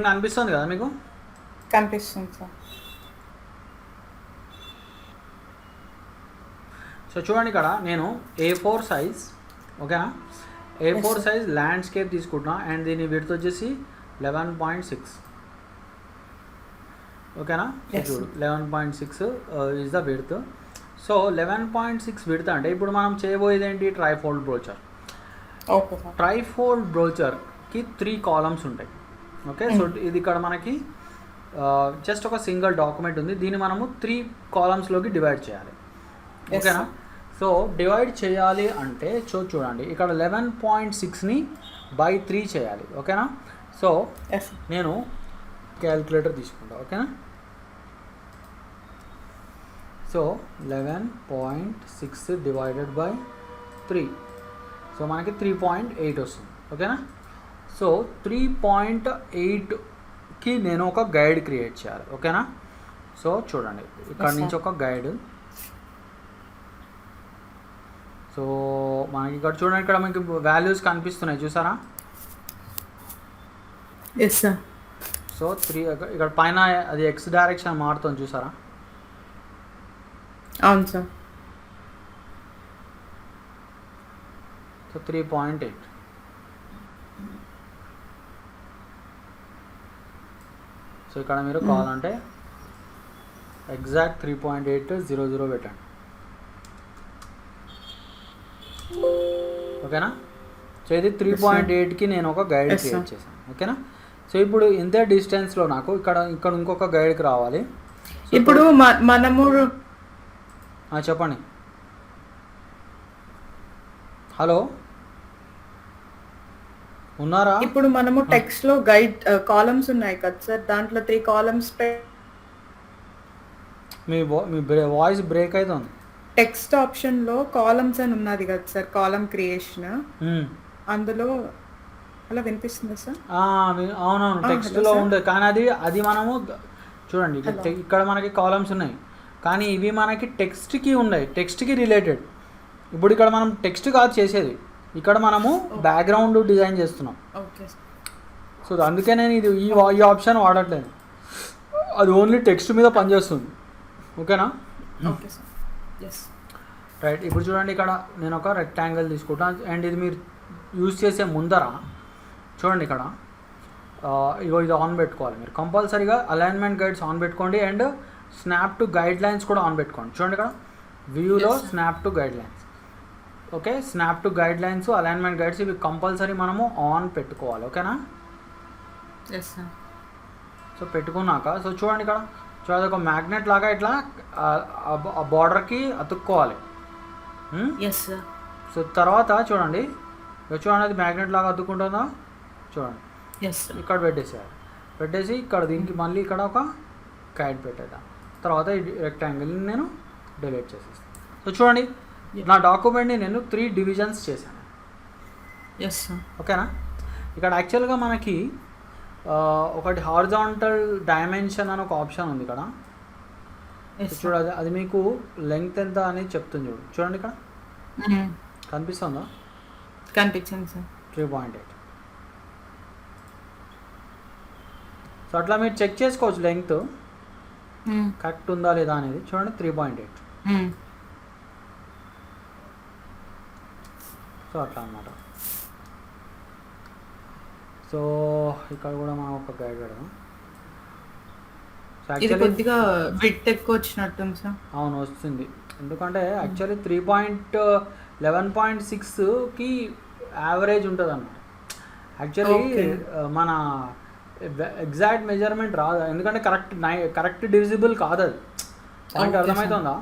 అనిపిస్తుంది కదా మీకు? కనిపిస్తుంది సార్. సో చూడండి, ఇక్కడ నేను A4 సైజ్, ఓకేనా, Yes, A4 sir. Size landscape తీసుకుంటున్నా అండ్ దీని విడ్త్ వచ్చేసి 11.6, ఓకేనా. సో Yes, చూడు, sir. 11.6 is the width. So 11.6 width అంటే ఇప్పుడు మనం చేయబోయేది ఏంటి? Trifold brochure. Okay sir. Trifold బ్రోచర్కి 3 కాలమ్స్ ఉంటాయి, ఓకే. సో ఇది ఇక్కడ మనకి జస్ట్ ఒక సింగిల్ డాక్యుమెంట్ ఉంది, దీన్ని మనము 3 కాలమ్స్లోకి డివైడ్ చేయాలి, Yes, ఓకేనా. sir. సో డివైడ్ చేయాలి అంటే చూడండి, ఇక్కడ 11.6ని బై 3 చేయాలి, ఓకేనా. So Yes, sir. నేను క్యాల్కులేటర్ తీసుకుంటా, ఓకేనా. సో 11.6 డివైడెడ్ బై 3, సో మనకి 3.8 వస్తుంది, ఓకేనా. సో 3.8కి నేను ఒక గైడ్ క్రియేట్ చేయాలి, ఓకేనా. సో చూడండి, ఇక్కడ Yes, నుంచి sir. ఒక గైడ్. సో మనకి ఇక్కడ చూడండి, ఇక్కడ మీకు వాల్యూస్ కనిపిస్తున్నాయి, చూసారా? Yes, sir. సో 3 ఇక్కడ పైన అది ఎక్స్ డైరెక్షన్ మారుతుంది, చూసారా? అవును సార్. సో 3.8. సో ఇక్కడ మీరు కావాలంటే ఎగ్జాక్ట్ 3.800 పెట్టండి, ఓకేనా. సో ఇది 3.8కి నేను ఒక గైడ్ Yes, sir. క్రియేట్ చేశాను, ఓకేనా. సో ఇప్పుడు ఇంతే డిస్టెన్స్లో నాకు ఇక్కడ ఇంకొక గైడ్కి రావాలి. సో ఇప్పుడు మనము చెప్పండి. హలో, ఉన్నారా? ఇప్పుడు మనము టెక్స్ట్ లో గైడ్ కాలమ్స్ ఉన్నాయి కదా సార్, దాంట్లో 3 కాలమ్స్ మీ వాయిస్ బ్రేక్ అవుతుంది. టెక్స్ట్ ఆప్షన్ లో కాలమ్స్ అని ఉన్నది కదా సార్, కాలమ్ క్రియేషన్, అందులో అలా వినిపిస్తుంది సార్. అవునవును, టెక్స్ట్లో hello, sir. ఉండే, కానీ అది మనము చూడండి, Hello. ఇక్కడ మనకి కాలమ్స్ ఉన్నాయి, కానీ ఇవి మనకి టెక్స్ట్కి ఉన్నాయి, టెక్స్ట్కి రిలేటెడ్. ఇప్పుడు ఇక్కడ మనం టెక్స్ట్ కాదు చేసేది, ఇక్కడ మనము బ్యాక్గ్రౌండ్ డిజైన్ చేస్తున్నాం. Okay sir. సో అందుకే నేను ఈ ఆప్షన్ వాడట్లేదు, అది ఓన్లీ టెక్స్ట్ మీద పనిచేస్తుంది, ఓకేనా. Okay sir. ఎస్. రైట్, ఇప్పుడు చూడండి, ఇక్కడ నేను ఒక రెక్టాంగిల్ తీసుకుంటాను అండ్ ఇది మీరు యూజ్ చేసే ముందర చూడండి, ఇక్కడ ఇగో ఇది ఆన్ పెట్టుకోవాలి మీరు కంపల్సరీగా. అలైన్మెంట్ గైడ్స్ ఆన్ పెట్టుకోండి and snap to guide lines కూడా ఆన్ పెట్టుకోండి. చూడండి ఇక్కడ వ్యూలో Yes, sir. Snap to guide lines, okay. Snap to guide lines, alignment guides, ఇవి కంపల్సరీ మనము ఆన్ పెట్టుకోవాలి, ఓకేనా. Yes sir. సో పెట్టుకున్నాక సో చూడండి, ఇక్కడ చూడండి, ఒక మ్యాగ్నెట్ లాగా ఇట్లా ఆ బార్డర్కి అతుక్కోవాలి. Yes sir. సో తర్వాత చూడండి, అది మ్యాగ్నెట్ లాగా అతుక్కుంటుందా? చూడండి, ఎస్ సార్. ఇక్కడ పెట్టేసి ఇక్కడ దీనికి మళ్ళీ ఇక్కడ ఒక గైడ్ పెట్టేద్దాం. తర్వాత ఈ రెక్టాంగిల్ని నేను డిలీట్ చేసేస్తాను. సో చూడండి, నా డాక్యుమెంట్ని నేను 3 డివిజన్స్ చేశాను, ఎస్ సార్. ఓకేనా. ఇక్కడ యాక్చువల్గా మనకి ఒకటి హారిజాంటల్ డైమెన్షన్ అని ఒక ఆప్షన్ ఉంది ఇక్కడ. Yes sir. చూడండి, అది మీకు లెంగ్త్ ఎంత అనేది చెప్తుంది. చూడండి ఇక్కడ కనిపిస్తుందా? కనిపించింది సార్. 3.8. సో అట్లా మీరు చెక్ చేసుకోవచ్చు లెంగ్త్ కరెక్ట్ ఉందా లేదా అనేది. చూడండి 3.8. సో అట్లా అన్నమాట. సో ఇక్కడ కూడా మనం ఒక గైడ్ పెడదాం. సో ఇది యాక్చువల్లీ కొద్దిగా విడ్త్ ఎక్కువ వచ్చినట్టుంది సార్. అవును వస్తుంది, ఎందుకంటే యాక్చువల్లీ 3.11.6కి యావరేజ్ ఉంటుంది అన్నమాట. Actually Okay. మన ఎగ్జాక్ట్ మెజర్మెంట్ రాదు, ఎందుకంటే కరెక్ట్ డివిజిబుల్ కాదు అది. పాయింట్ Okay, అర్థమవుతుందా?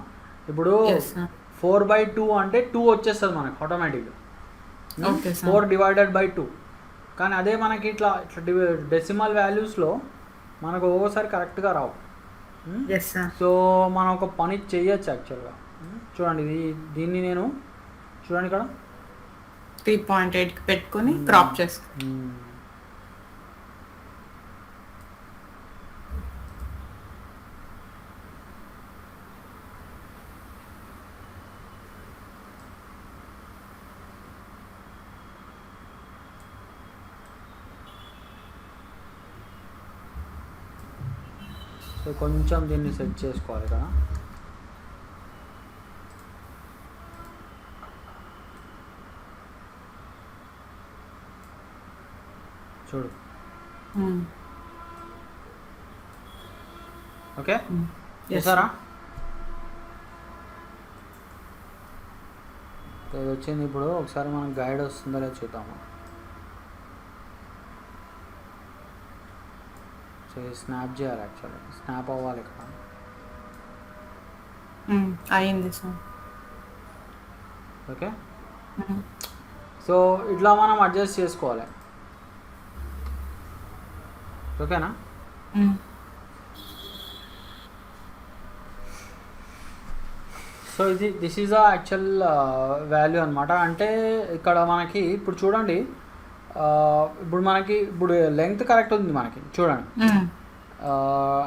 ఇప్పుడు Yes, sir. 4/2 అంటే 2 వచ్చేస్తుంది మనకి ఆటోమేటిక్గా. Okay, sir. 4 divided by 2. కానీ అదే మనకి ఇట్లా డెసిమల్ వాల్యూస్లో మనకు ఒక్కోసారి కరెక్ట్గా రావు. Yes sir. సో మనం ఒక పని చేయొచ్చు యాక్చువల్గా. చూడండి, దీన్ని నేను చూడండి ఇక్కడ 3.8కి పెట్టుకొని క్రాప్ చేసుకో. సో కొంచెం దీన్ని సెట్ చేసుకోవాలి ఇక్కడ. చూడు, ఓకే చూసారా? ఇది వచ్చింది. ఇప్పుడు ఒకసారి మనం గైడ్ వస్తుందో లేదో చూద్దాము. సో ఇది స్నాప్ చేయాలి, యాక్చువల్లీ స్నాప్ అవ్వాలి ఇక్కడ. అయింది సార్. ఓకే, సో ఇట్లా మనం అడ్జస్ట్ చేసుకోవాలి. ఓకేనా? So this is a actual value అనమాట. అంటే ఇక్కడ మనకి ఇప్పుడు చూడండి, ఇప్పుడు లెంగ్త్ కరెక్ట్ ఉంది మనకి, చూడండి.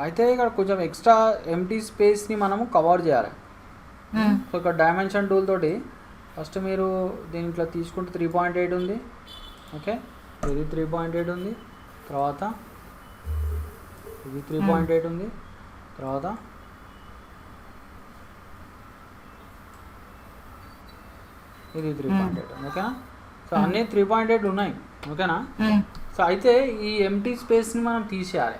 అయితే ఇక్కడ కొంచెం ఎక్స్ట్రా ఎంటీ స్పేస్ని మనము కవర్ చేయాలి. సో ఇక్కడ డైమెన్షన్ టూల్ తోటి ఫస్ట్ మీరు దీంట్లో తీసుకుంటే 3.8 ఉంది. ఓకే, ఇది 3.8 ఉంది. తర్వాత ఇది 3.8 ఉంది. తర్వాత ఇది 3.8. ఓకేనా? సో అన్నీ 3.8 ఉన్నాయి. ఓకేనా? సో అయితే ఈ ఎంటీ స్పేస్ని మనం తీసేయాలి.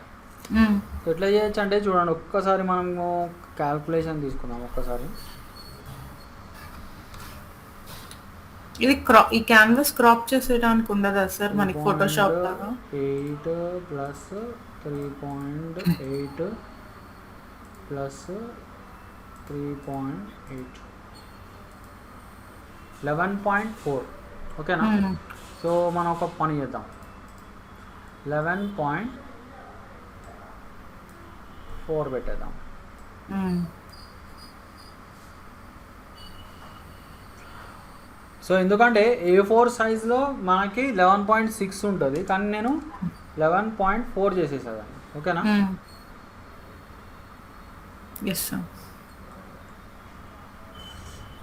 సో ఎట్లా చేయొచ్చు అంటే చూడండి, ఒక్కసారి మనము క్యాల్కులేషన్ తీసుకుందాం. ఒక్కసారి ఇది ఈ క్యాన్వాస్ క్రాప్ చేసేయడానికి ఉండదా సార్ మనకి ఫోటోషాప్ లాగా? 8 ప్లస్ 3.8 ప్లస్ 3.8 11.4. ఓకేనా? సో మనం ఒక పని చేద్దాం, 11.4 పెట్టేద్దాం. సో ఎందుకంటే A4 సైజ్లో మనకి 11.6 ఉంటుంది, కానీ నేను 11.4 చేసేసేదాన్ని. ఓకేనా? Yes sir.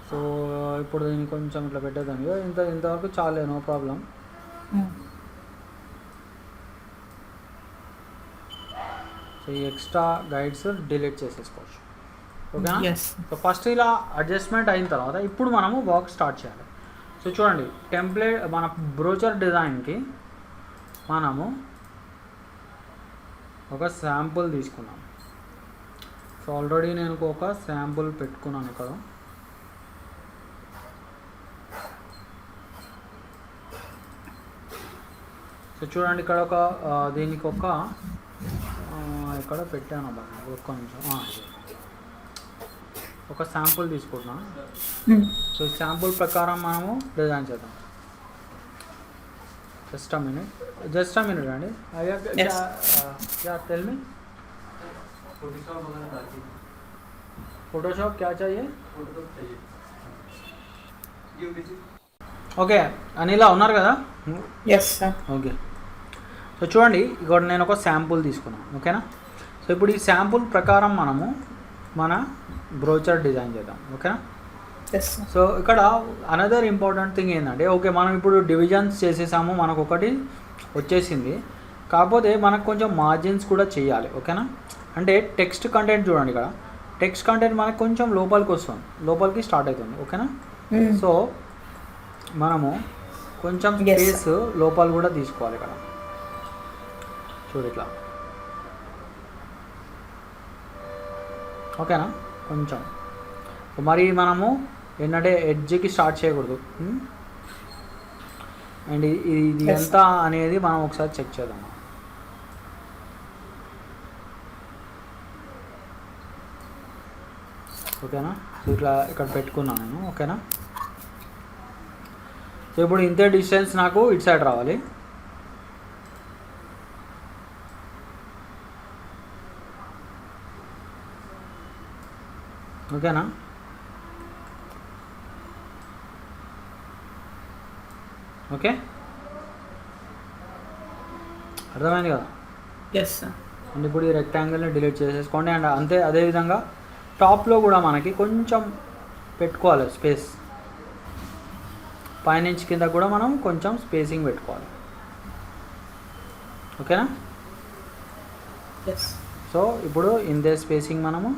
సో ఇప్పుడు దీన్ని కొంచెం ఇట్లా పెట్టేదాన్ని. ఇంతవరకు చాలే, నో ప్రాబ్లం. సో ఈ ఎక్స్ట్రా గైడ్స్ డిలీట్ చేసేసుకోవచ్చు. ఓకేనా? సో ఫస్ట్ ఇలా అడ్జస్ట్మెంట్ అయిన తర్వాత ఇప్పుడు మనము వర్క్ స్టార్ట్ చేయాలి. సో చూడండి, టెంప్లెట్ మన బ్రోచర్ డిజైన్కి మనము ఒక శాంపుల్ తీసుకున్నాం. సో ఆల్రెడీ నేను ఒక శాంపుల్ పెట్టుకున్నాను ఇక్కడ. సో చూడండి, ఇక్కడ ఒక దీనికి ఇక్కడ పెట్టాను బాగా, ఒక్క నిమిషం. ఒక శాంపుల్ తీసుకుంటున్నా. సో ఈ శాంపుల్ ప్రకారం మనము డిజైన్ చేద్దాం. జస్ట్ అ మినిట్ అండి. టెల్ మీ, फोटोशॉप क्या चाहिए? ఓకే, అనిలా ఉన్నారు కదా? Yes sir. ఓకే, సో చూడండి, ఇక్కడ నేను ఒక శాంపుల్ తీసుకున్నాను. ఓకేనా? సో ఇప్పుడు ఈ శాంపుల్ ప్రకారం మనము మన బ్రోచర్ డిజైన్ చేద్దాం. ఓకేనా? సో ఇక్కడ అనదర్ ఇంపార్టెంట్ థింగ్ ఏంటంటే, ఓకే మనం ఇప్పుడు డివిజన్స్ చేసేసాము, మనకు ఒకటి వచ్చేసింది. కాకపోతే మనకు కొంచెం మార్జిన్స్ కూడా చేయాలి. ఓకేనా? అంటే టెక్స్ట్ కంటెంట్ చూడండి, ఇక్కడ టెక్స్ట్ కంటెంట్ మనకు కొంచెం లోపలికి స్టార్ట్ అవుతుంది. ఓకేనా? సో మనము కొంచెం స్పేస్ లోపల కూడా తీసుకోవాలి. ఇక్కడ చూడు ఇట్లా. ఓకేనా? కొంచెం మరి మనము ఏంటంటే ఎడ్జ్కి స్టార్ట్ చేయకూడదు. అండ్ ఇది ఎంత అనేది మనం ఒకసారి చెక్ చేద్దాం. ఓకేనా? సో ఇట్లా ఇక్కడ పెట్టుకున్నాను నేను. ఓకేనా? సో ఇప్పుడు ఇంతే డిస్టెన్స్ నాకు ఇటు సైడ్ రావాలి. ఓకేనా? ఓకే, అర్థమైంది కదా? Yes sir. అండ్ ఇప్పుడు ఈ రెక్టాంగిల్ని డిలీట్ చేసేసుకోండి. అండ్ అంతే, అదేవిధంగా టాప్లో కూడా మనకి కొంచెం పెట్టుకోవాలి స్పేస్. పైనుంచి కింద కూడా మనం కొంచెం స్పేసింగ్ పెట్టుకోవాలి. ఓకేనా? ఎస్. సో సో ఇప్పుడు ఇంతే స్పేసింగ్ మనము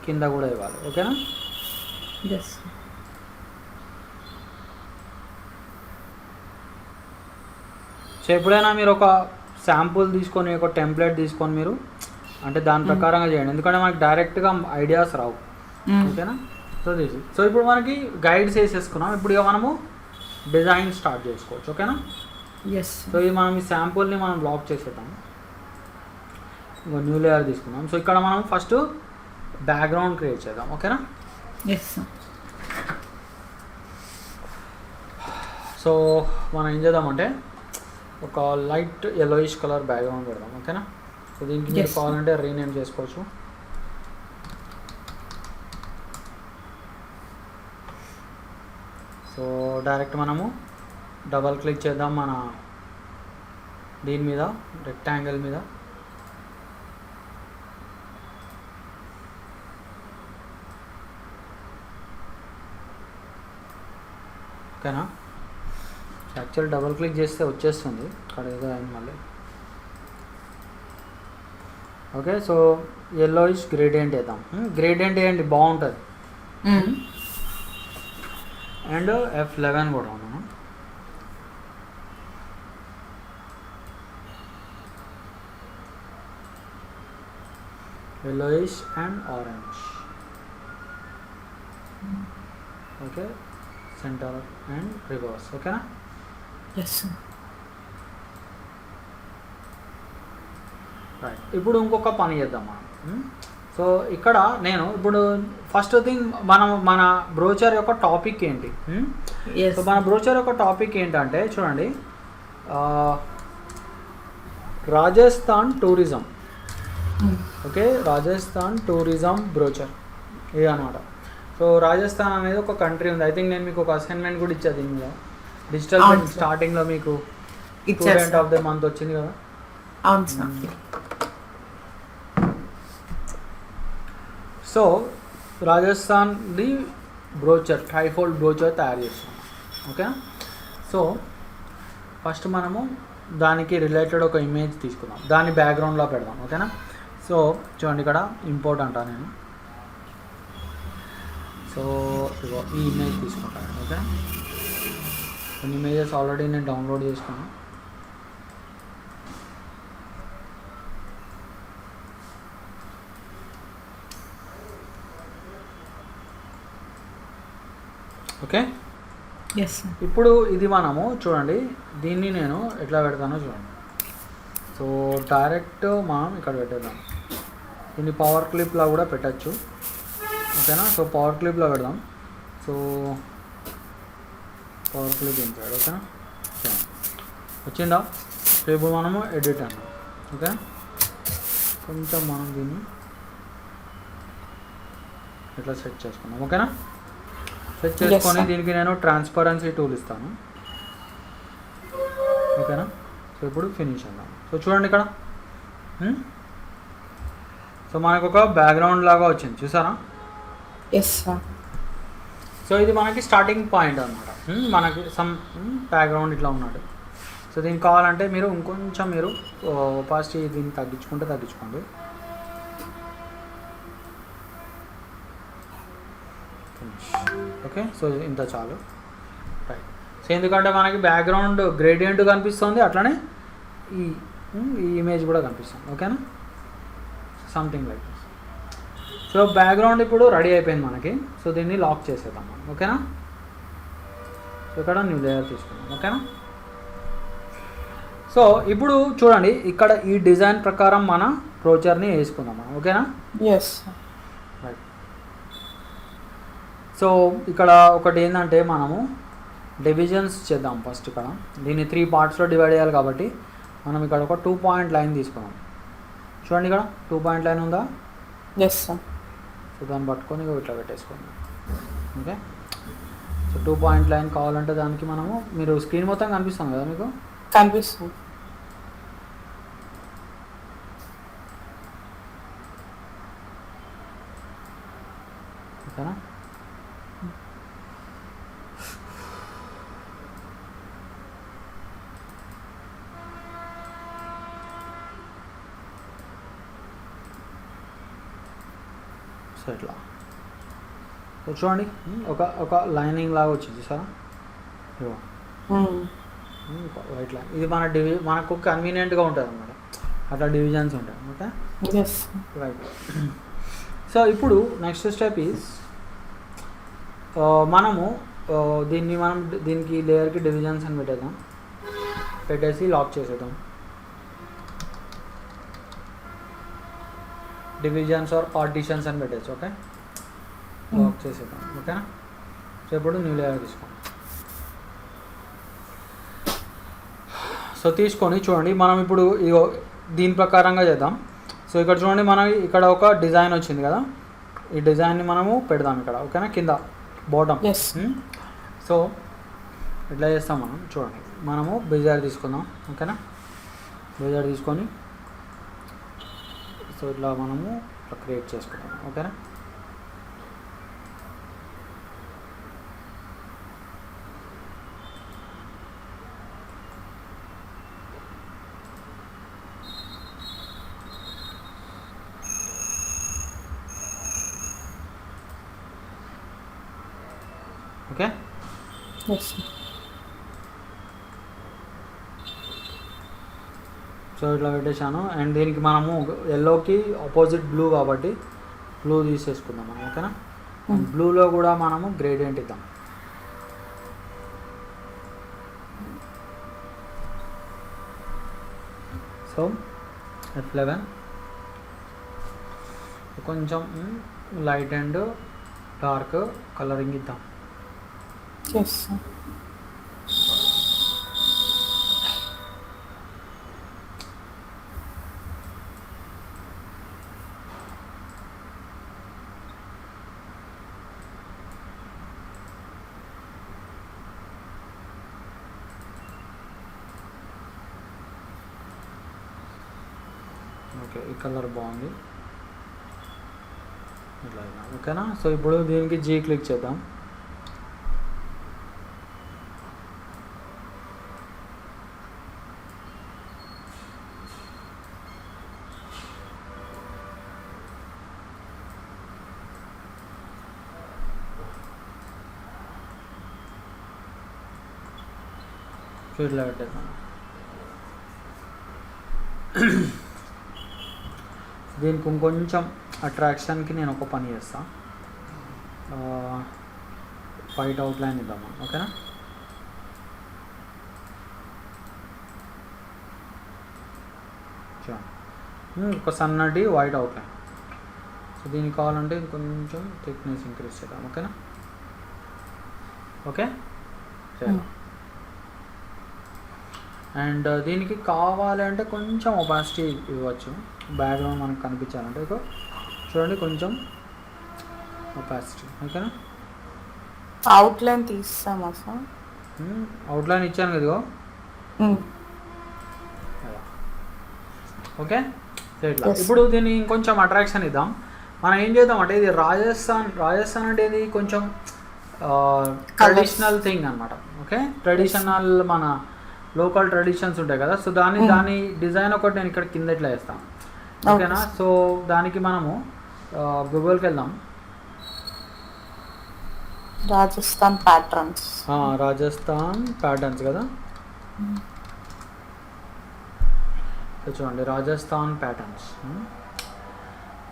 కింద కూడా ఇవ్వాలి. ఓకేనా? ఎస్. సో ఎప్పుడైనా మీరు ఒక శాంపుల్ తీసుకొని ఒక టెంప్లెట్ తీసుకొని మీరు అంటే దాని ప్రకారంగా చేయండి, ఎందుకంటే మనకి డైరెక్ట్గా ఐడియాస్ రావు. ఓకేనా? సో ఇప్పుడు మనకి గైడ్స్ వేసేసుకున్నాం. ఇప్పుడు ఇక మనము డిజైన్ స్టార్ట్ చేసుకోవచ్చు. ఓకేనా? ఎస్. సో ఇది మనం ఈ శాంపుల్ని మనం బ్లాక్ చేసేద్దాం. న్యూ లేయర్ తీసుకున్నాం. సో ఇక్కడ మనం ఫస్ట్ బ్యాక్గ్రౌండ్ క్రియేట్ చేద్దాం. ఓకేనా? ఎస్. సో మనం ఏం చేద్దామంటే ఒక లైట్ yellowish కలర్ బ్యాక్గ్రౌండ్ పెడదాం. ఓకేనా? సో దీనికి మీరు కావాలంటే రీనేమ్ చేసుకోవచ్చు. సో డైరెక్ట్ మనము డబల్ క్లిక్ చేద్దాం మన దీని మీద, రెక్టాంగిల్ మీద. ఓకేనా? యాక్చువల్ డబల్ క్లిక్ చేస్తే వచ్చేస్తుంది, అక్కడ ఏదో అయింది మళ్ళీ. ఓకే, సో yellowish గ్రేడియంట్ వేద్దాం. గ్రేడియంట్ వేయండి, బాగుంటుంది. అండ్ F11 కూడా ఉన్నాను. yellowish and orange. Okay, centre and reverse. ఓకేనా? ఎస్. రైట్, ఇప్పుడు ఇంకొక పని చేద్దాం మనం. సో ఇక్కడ నేను ఇప్పుడు ఫస్ట్ థింగ్ మన బ్రోచర్ యొక్క టాపిక్ ఏంటి? సో మన బ్రోచర్ యొక్క టాపిక్ ఏంటంటే చూడండి, Rajasthan tourism. Okay, Rajasthan tourism brochure ఇది అనమాట. సో రాజస్థాన్ అనేది ఒక కంట్రీ ఉంది. ఐ థింక్ నేను మీకు ఒక అసైన్మెంట్ కూడా ఇచ్చా దీని మీద. డిజిటల్ స్టార్టింగ్లో మీకు స్టూడెంట్ ఆఫ్ ద మంత్ వచ్చింది కదా. అవును సార్. సో రాజస్థాన్ది బ్రోచర్, ట్రైఫోల్డ్ బ్రోచర్ తయారు చేస్తాం. ఓకే, సో ఫస్ట్ మనము దానికి రిలేటెడ్ ఒక ఇమేజ్ తీసుకుందాం, దాన్ని బ్యాక్గ్రౌండ్లో పెడదాం. ఓకేనా? సో చూడండి, ఇక్కడ ఇంపోర్ట్ అంటా నేను. సో ఇగో ఈ ఇమేజ్ తీసుకుంటాను. ఓకే, కొన్ని ఇమేజెస్ ఆల్రెడీ నేను డౌన్లోడ్ చేసుకున్నాను. Okay, yes. ఇప్పుడు ఇది మనము చూడండి, దీన్ని నేను ఎట్లా పెడతానో చూడండి. సో డైరెక్ట్ మనం ఇక్కడ పెట్టేద్దాం. దీన్ని పవర్ క్లిప్లో కూడా పెట్టచ్చు. ఓకేనా? సో పవర్ క్లిప్లో పెడదాం. So power clip inside. ఓకేనా? వచ్చిందా? సో ఇప్పుడు మనము ఎడిట్ అన్నాం. ఓకే, కొంచెం మనం దీన్ని ఇట్లా సెట్ చేసుకున్నాం. ఓకేనా? సెట్ చేసుకొని దీనికి నేను ట్రాన్స్పరెన్సీ టూల్ ఇస్తాను. ఓకేనా? సో ఇప్పుడు ఫినిష్ అన్నాం. సో చూడండి ఇక్కడ, సో మనకు ఒక బ్యాక్గ్రౌండ్ లాగా వచ్చింది, చూసారా? Yes sir. సో ఇది మనకి స్టార్టింగ్ పాయింట్ అనమాట. మనకి సమ్ బ్యాక్గ్రౌండ్ ఇట్లా ఉన్నాడు. సో దీనికి కావాలంటే మీరు ఇంకొంచెం మీరు ఒపాసిటీ దీన్ని తగ్గించుకోండి. ఓకే, సో ఇంత చాలు. రైట్, సో ఎందుకంటే మనకి బ్యాక్గ్రౌండ్ గ్రేడియంట్ కనిపిస్తుంది, అట్లనే ఈ ఇమేజ్ కూడా కనిపిస్తుంది. ఓకేనా? Something like this. So background ఇప్పుడు రెడీ అయిపోయింది మనకి. సో దీన్ని లాక్ చేసేద్దాం మనం. ఓకేనా? సో ఇక్కడ న్యూ లేయర్ తీసుకుందాం. ఓకేనా? సో ఇప్పుడు చూడండి, ఇక్కడ ఈ డిజైన్ ప్రకారం మన బ్రోచర్ని వేసుకుందాం మనం. ఓకేనా? ఎస్. రైట్. సో ఇక్కడ ఒకటి ఏంటంటే మనము డివిజన్స్ చేద్దాం ఫస్ట్. ఇక్కడ దీన్ని 3 పార్ట్స్లో డివైడ్ చేయాలి కాబట్టి మనం ఇక్కడ ఒక 2 పాయింట్ లైన్ తీసుకున్నాం. చూడండి, ఇక్కడ 2 పాయింట్ లైన్ ఉందా? Yes sir. సో దాన్ని పట్టుకొని ఇట్లా పెట్టేసుకోండి. ఓకే, సో 2 పాయింట్ లైన్ కావాలంటే దానికి మనము, మీరు స్క్రీన్ మొత్తం కనిపిస్తుంది కదా మీకు? కనిపిస్తుంది. ఓకేనా? సో ఇట్లా సో చూడండి ఒక లైనింగ్ లాగా వచ్చింది సార్ ఇగో వైట్ లైన్ ఇది మనకు కన్వీనియంట్గా ఉంటుంది అన్నమాట అట్లా డివిజన్స్ ఉంటాయి ఓకే రైట్ సో ఇప్పుడు నెక్స్ట్ స్టెప్ ఈజ్ మనము దీనికి లేయర్కి డివిజన్స్ అని పెట్టేసి లాక్ చేసేద్దాం డివిజన్స్ ఆర్ పార్టీషన్స్ అని పెట్టేసి ఓకే లాక్ చేసేద్దాం ఓకేనా సో ఇప్పుడు న్యూ లేయర్ తీసుకోండి సో తీసుకొని చూడండి మనం ఇప్పుడు ఇగో దీని ప్రకారంగా చేద్దాం సో ఇక్కడ చూడండి మనం ఇక్కడ ఒక డిజైన్ వచ్చింది కదా ఈ డిజైన్ని మనము పెడదాం ఇక్కడ ఓకేనా కింద బాటమ్ సో ఇట్లా చేస్తాం మనం చూడండి మనము బేజార్ తీసుకుందాం ఓకేనా బేజార్ తీసుకొని సో ఇట్లా మనము ఇట్లా క్రియేట్ చేసుకుందాం ఓకేనా ఓకే సో ఇట్లా పెట్టేశాను అండ్ దీనికి మనము ఎల్లోకి ఆపోజిట్ బ్లూ కాబట్టి బ్లూ తీసేసుకుందాం మనం ఓకేనా బ్లూలో కూడా మనము గ్రేడియంట్ ఇద్దాం సో F11 కొంచెం లైట్ అండ్ డార్క్ కలరింగ్ ఇద్దాం ఓకే ఈ కలర్ బాగుంది ఇట్లా ఓకేనా సో ఇప్పుడు దీనికి జీ క్లిక్ చేద్దాం ఇట్లా పెట్టేద్దాం దీనికి ఇంకొంచెం అట్రాక్షన్కి నేను ఒక పని చేస్తాను వైట్ అవుట్లైన్ ఇద్దాము ఓకేనా ఒక సన్నటి వైట్ అవుట్లైన్ సో దీనికి కావాలంటే ఇంకొంచెం థిక్నెస్ ఇంక్రీజ్ చేద్దాం ఓకేనా ఓకే అండ్ దీనికి కావాలంటే కొంచెం ఒపాసిటీ ఇవ్వచ్చు బ్యాక్గ్రౌండ్ మనకు కనిపించాలంటే ఇక చూడండి కొంచెం ఒపాసిటీ ఓకేనా అవుట్లైన్ తీస్తామా సార్ అవుట్లైన్ ఇచ్చాను కదా ఓకే ఇట్లా ఇప్పుడు దీన్ని ఇంకొంచెం అట్రాక్షన్ ఇద్దాం మనం ఏం చేద్దాం అంటే ఇది రాజస్థాన్ అంటే ఇది కొంచెం ట్రెడిషనల్ థింగ్ అనమాట ఓకే ట్రెడిషనల్ మన లోకల్ ట్రెడిషన్స్ ఉంటాయి కదా సో దాని డిజైన్ ఒకటి నేను ఇక్కడ కింద ఇట్లా వేస్తాను ఓకేనా సో దానికి మనము గూగుల్కి వెళ్దాం రాజస్థాన్ ప్యాటర్న్స్ కదా సో చూడండి రాజస్థాన్ ప్యాటర్న్స్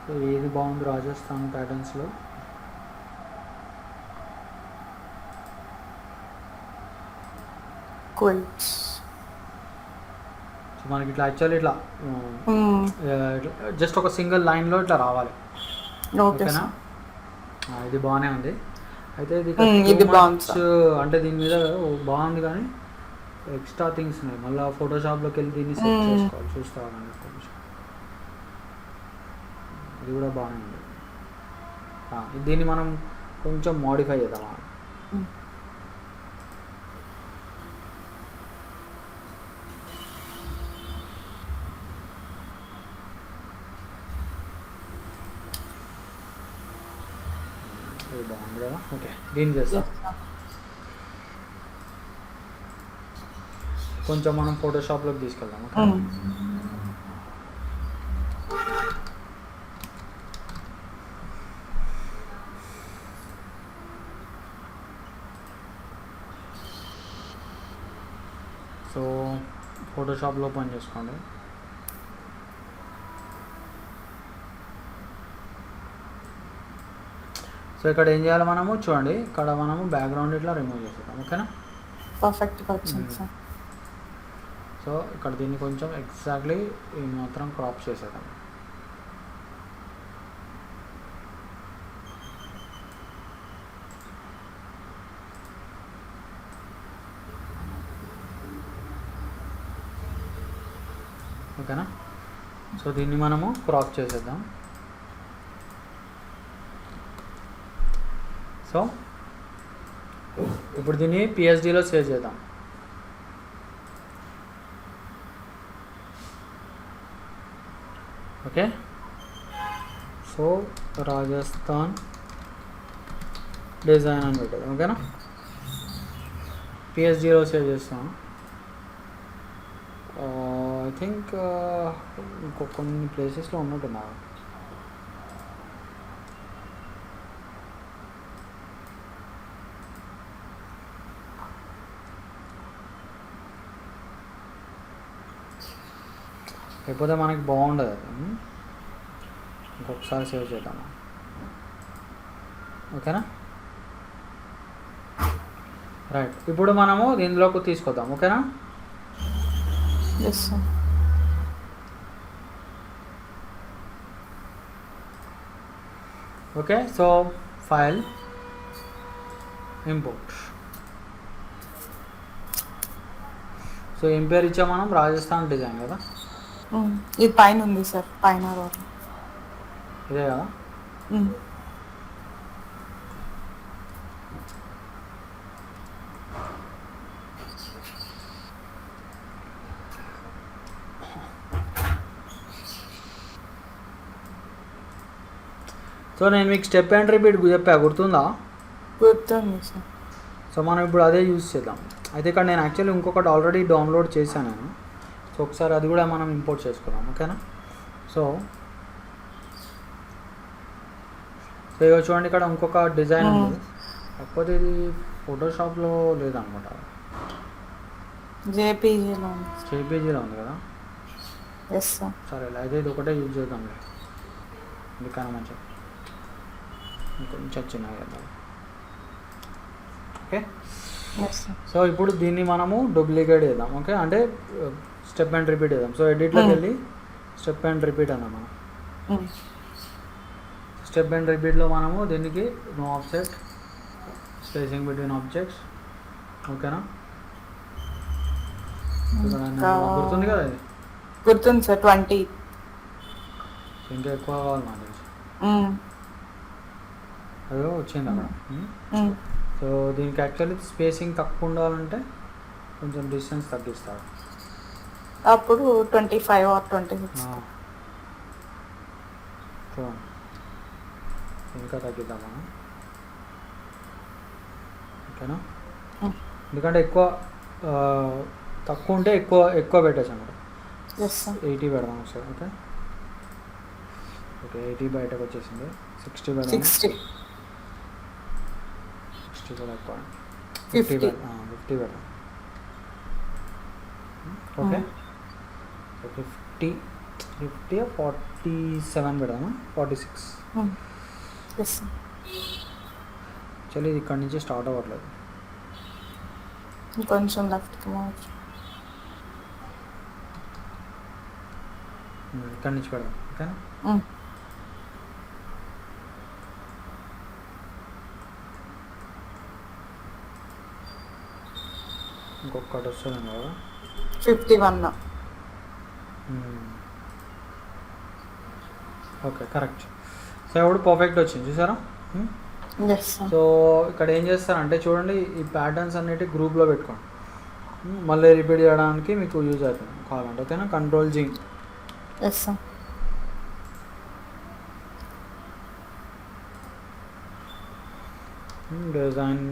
సో ఏది బాగుంది రాజస్థాన్ ప్యాటర్న్స్లో సో మనకి ఇట్లా యాక్చువల్లీ ఇట్లా జస్ట్ ఒక సింగిల్ లైన్లో ఇట్లా రావాలి ఓకేనా ఇది బాగానే ఉంది అయితే ఇది అంటే దీని మీద బాగుంది కానీ ఎక్స్ట్రా థింగ్స్ ఉన్నాయి మళ్ళీ ఫోటోషాప్లోకి వెళ్ళి దీన్ని సెట్ చేసుకోవాలి చూస్తాను ఇది కూడా బాగానే ఉంది దీన్ని మనం కొంచెం మోడిఫై చేద్దాం బాగుంది కదా ఓకే దీన్ని చేస్తాం కొంచెం మనం ఫోటోషాప్లోకి తీసుకెళ్దాం ఓకే సో ఫోటోషాప్లో ఓపెన్ చేసుకోండి. సో ఇక్కడ ఏం చేయాలి మనము చూడండి, ఇక్కడ మనము బ్యాక్గ్రౌండ్ ఇట్లా రిమూవ్ చేసేద్దాం. ఓకేనా? పర్ఫెక్ట్గా వచ్చింది సార్. సో ఇక్కడ దీన్ని కొంచెం ఎగ్జాక్ట్లీ ఈ మాత్రం క్రాప్ చేసేద్దాం. ఓకేనా? సో దీన్ని మనము క్రాప్ చేసేద్దాం. సో ఇప్పుడు దీన్ని పిఎస్డిలో సేవ్ చేద్దాం. ఓకే, సో రాజస్థాన్ డిజైన్ అని పెట్టారు. ఓకేనా? పిఎస్డిలో సేవ్ చేస్తాం. ఐ థింక్ కొన్ని ప్లేసెస్లో ఉన్నట్టున్నా. లేకపోతే మనకి బాగుండదు అది. ఇంకొకసారి సేవ్ చేద్దాము. ఓకేనా? రైట్, ఇప్పుడు మనము దీనిలోకి తీసుకొద్దాం. ఓకేనా? Yes sir. Okay, so file import. So ఏం పేరు ఇచ్చాం మనం? రాజస్థాన్ డిజైన్ కదా. ఇది పైన ఉంది సార్, పైన రోల్ ఇదే కదా. సో నేను మీకు స్టెప్ అండ్ రిపీట్ చెప్పా, గుర్తుందా? గుర్తుంది సార్. సో మనం ఇప్పుడు అదే యూజ్ చేద్దాం. అయితే ఇక్కడ నేను యాక్చువల్లీ ఇంకొకటి ఆల్రెడీ డౌన్లోడ్ చేశాను నేను. సో ఒకసారి అది కూడా మనం ఇంపోర్ట్ చేసుకుందాం. ఓకేనా? సో ఇక చూడండి, ఇక్కడ ఇంకొక డిజైన్ ఉంది. కాకపోతే ఇది ఫోటోషాప్లో లేదనమాట, జేపీజీలో ఉంది. జేపీజీలో ఉంది కదా. Yes sir. సరే, అయితే ఇది ఒకటే యూజ్ చేద్దాంలే, ఎందుకన్నా మంచిగా ఇంకొంచెం చిన్నగా చేద్దాం. Okay, yes sir. సో ఇప్పుడు దీన్ని మనము డూప్లికేట్ చేద్దాం. ఓకే, అంటే స్టెప్ అండ్ రిపీట్ చేద్దాం. సో ఎడిట్లోకి వెళ్ళి స్టెప్ అండ్ రిపీట్ అన్నాం మనం. స్టెప్ అండ్ రిపీట్లో మనము దీనికి no offset, spacing between objects. ఓకేనా? గుర్తుంది కదా ఇది? గుర్తుంది సార్. 20. ఇంకా ఎక్కువ కావాలి నాకు తెలిసి. అదో వచ్చింది అక్కడ. సో దీనికి యాక్చువల్లీ స్పేసింగ్ తక్కువ ఉండాలంటే కొంచెం డిస్టెన్స్ తగ్గిస్తారు. అప్పుడు 25 or 26. చూడండి, ఇంకా తగ్గిద్దాం మనం. ఓకేనా? ఎందుకంటే ఎక్కువ తక్కువ ఉంటే ఎక్కువ పెట్టచ్చు అన్నమాట. 80 పెడదాం ఒకసారి. ఓకే, ఓకే 80 బయటకు వచ్చేసింది. 60 పెడదాం. 60 కూడా ఎక్కువ. 50 పెడదాం. ఓకే, 50 47 పెడదామా? 46. Yes sir. చలి, ఇది ఇక్కడి నుంచి స్టార్ట్ అవ్వట్లేదు. కొంచెం లెఫ్ట్కి మార్చు. ఇక్కడి నుంచి పెడదాం. ఓకేనా? ఇంకొకటి వస్తుంది కదా. 51. Okay, correct. సో ఇప్పుడు పర్ఫెక్ట్ వచ్చింది, చూసారా? Yes sir. సో ఇక్కడ ఏం చేస్తారంటే చూడండి, ఈ ప్యాటర్న్స్ అన్నిటి గ్రూప్లో పెట్టుకోండి. మళ్ళీ రిపీట్ చేయడానికి మీకు యూజ్ అవుతుంది కావాలంటే. ఓకేనా? Control G. Yes sir. Design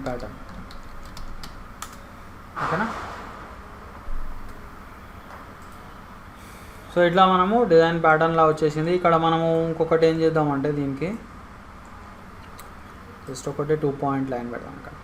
pattern. ఓకేనా? సో ఇట్లా మనము డిజైన్ ప్యాటర్న్లా వచ్చేసింది. ఇక్కడ మనము ఇంకొకటి ఏం చేద్దామంటే దీనికి జస్ట్ ఒకటి 2 పాయింట్ లైన్ పెడదాం. ఇక్కడ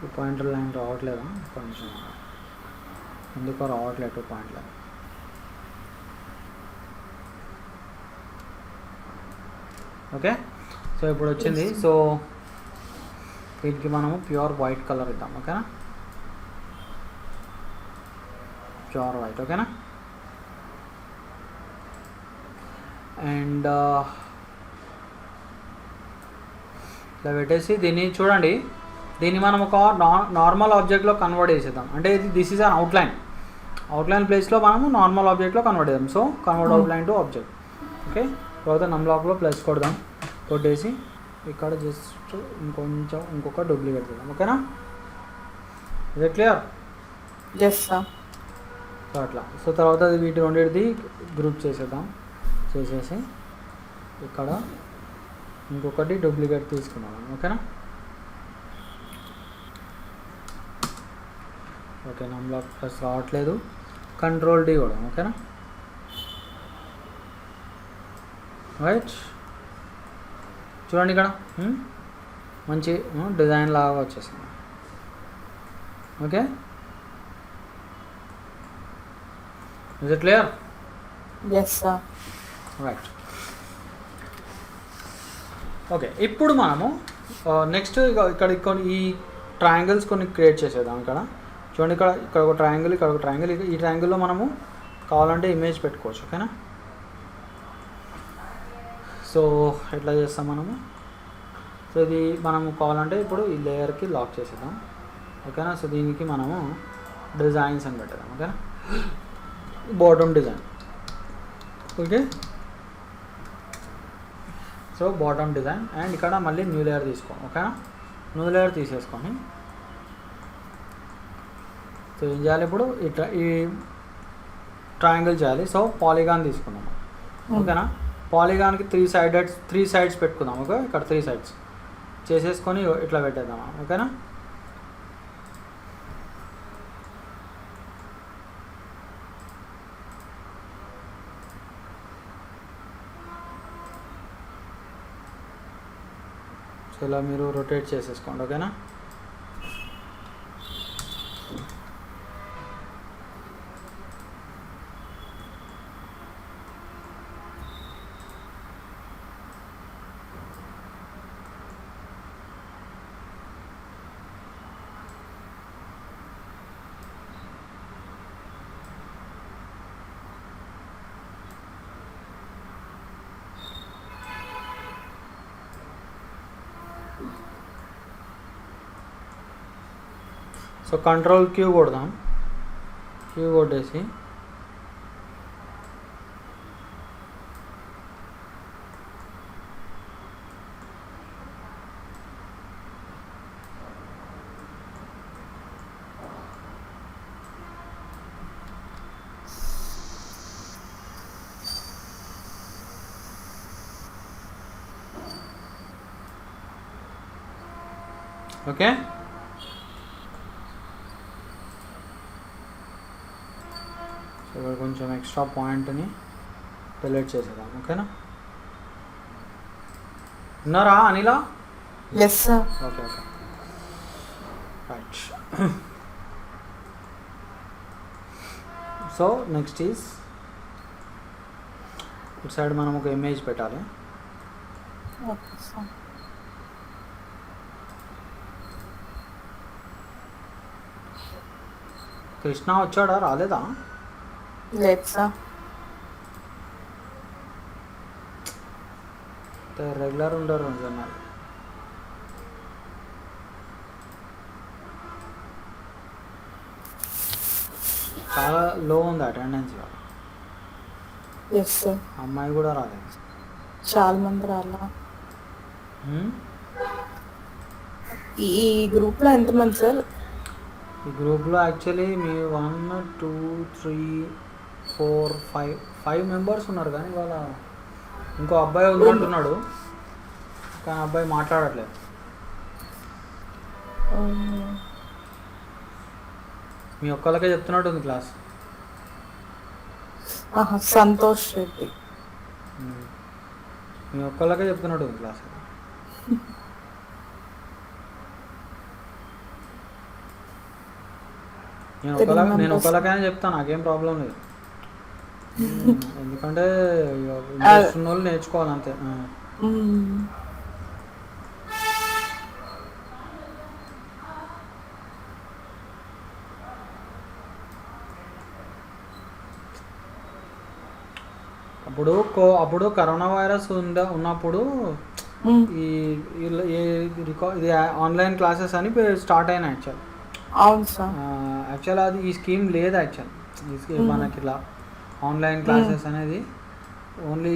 టూ పాయింట్ లైన్ రావట్లేదా కొంచెం ఎందుకో రావట్లేదు 2 పాయింట్ లైన్. ఓకే, సో ఇప్పుడు వచ్చింది. సో వీటికి మనము ప్యూర్ వైట్ కలర్ ఇద్దాం. ఓకేనా, ప్యూర్ వైట్. ఓకేనా, అండ్ ఇలా పెట్టేసి దీన్ని చూడండి, దీన్ని మనం ఒక నార్మల్ ఆబ్జెక్ట్లో కన్వర్ట్ చేసేద్దాం. అంటే ఇది దిస్ ఈజ్ అన్ అవుట్లైన్ ప్లేస్లో మనము నార్మల్ ఆబ్జెక్ట్లో కన్వర్ట్ చేద్దాం. So convert outline to object. Okay, తర్వాత నమ్లాక్లో ప్లస్ కొడదాం, కొట్టేసి ఇక్కడ జస్ట్ ఇంకొక డూప్లికేట్ చేద్దాం. ఓకేనా, ఇది క్లియర్? Yes sir. సో అట్లా. సో తర్వాత వీటి రెండింటిది గ్రూప్ చేసేద్దాం. చేసేసి ఇక్కడ ఇంకొకటి డూప్లికేట్ తీసుకున్నాం. ఓకేనా, ఓకే, నమ్లాక్ ప్లస్ రావట్లేదు, కంట్రోల్ డి కూడా. ఓకేనా, రైట్. చూడండి ఇక్కడ మంచి డిజైన్ లాగా వచ్చేసింది. Okay, is it clear? Yes sir. Right. Okay, ఇప్పుడు మనము నెక్స్ట్ ఇక్కడ ఈ ట్రయాంగిల్స్ కొన్ని క్రియేట్ చేసేద్దాం. ఇక్కడ చూడండి, ఇక్కడ ఒక ట్రయాంగిల్, ఇక్కడ ఒక ట్రయాంగిల్. ఈ ట్రయాంగిల్లో మనము కావాలంటే ఇమేజ్ పెట్టుకోవచ్చు. ఓకేనా, సో ఎట్లా చేస్తాం మనము? సో ఇది మనము కావాలంటే ఇప్పుడు ఈ లేయర్కి లాక్ చేసేద్దాం. ఓకేనా, సో దీనికి మనము డిజైన్స్ అని పెట్టేద్దాం. ఓకేనా, bottom design. Okay, so bottom design, and ఇక్కడ మళ్ళీ న్యూ లేయర్ తీసుకో. ఓకేనా, న్యూ లేయర్ తీసేసుకొని సో ఏం చేయాలి ఇప్పుడు? ఈ ట్రయాంగిల్ చేయాలి. సో పాలిగాన్ తీసుకుందాం. ఓకేనా, పాలిగాన్కి త్రీ సైడ్స్ పెట్టుకుందాం. ఓకే, ఇక్కడ 3 సైడ్స్ చేసేసుకొని ఇట్లా పెట్టేద్దాం. ఓకేనా, సో ఇలా మీరు రొటేట్ చేసేసుకోండి. ఓకేనా, సో కంట్రోల్ క్యూ కొడదాం. క్యూ కొట్టేసి ఓకే, సో ఇక్కడ కొంచెం ఎక్స్ట్రా పాయింట్ని డిలీట్ చేసేద్దాం. ఓకేనా, ఉన్నారా అనిలా? Yes sir. Okay, okay, right. So next is ఇటు సైడ్ మనం ఒక ఇమేజ్ పెట్టాలి. Okay sir. కృష్ణ వచ్చాడా? రాలేదా? లేదు సార్. రెగ్యులర్ ఉండరు జనాలు. చాలా లో ఉంది అటెండెన్స్. Yes sir. అమ్మాయి కూడా రాలేదు. చాలా మంది రాలా. ఈ గ్రూప్లో ఎంతమంది సార్? ఈ గ్రూప్లో యాక్చువల్లీ మీ 1 2 3 4 5 మెంబర్స్ ఉన్నారు, కానీ వాళ్ళ ఇంకో అబ్బాయి ఉన్నట్టున్నాడు, కానీ అబ్బాయి మాట్లాడట్లేదు. మీ ఒక్కళ్ళకే చెప్తున్నట్టు ఉంది క్లాస్. సంతోష్ రెడ్డి. మీ ఒక్కళ్ళకే చెప్తున్నట్టు ఉంది క్లాస్. త్రీ నేను మెంబర్స్ ఒకళ్ళకైనా చెప్తాను, నాకేం ప్రాబ్లం లేదు. ఎందుకంటే ఇంట్రెస్ట్ ఉన్న వాళ్ళు నేర్చుకోవాలి అంతే. అప్పుడు కరోనా వైరస్ ఉన్నప్పుడు ఈ ఇది ఆన్లైన్ క్లాసెస్ అని స్టార్ట్ అయినాయి యాక్చువల్. అవును సార్. యాక్చువల్ అది ఈ స్కీమ్ లేదు యాక్చువల్. ఈ స్కీమ్ మనకి ఇలా ఆన్లైన్ క్లాసెస్ అనేది ఓన్లీ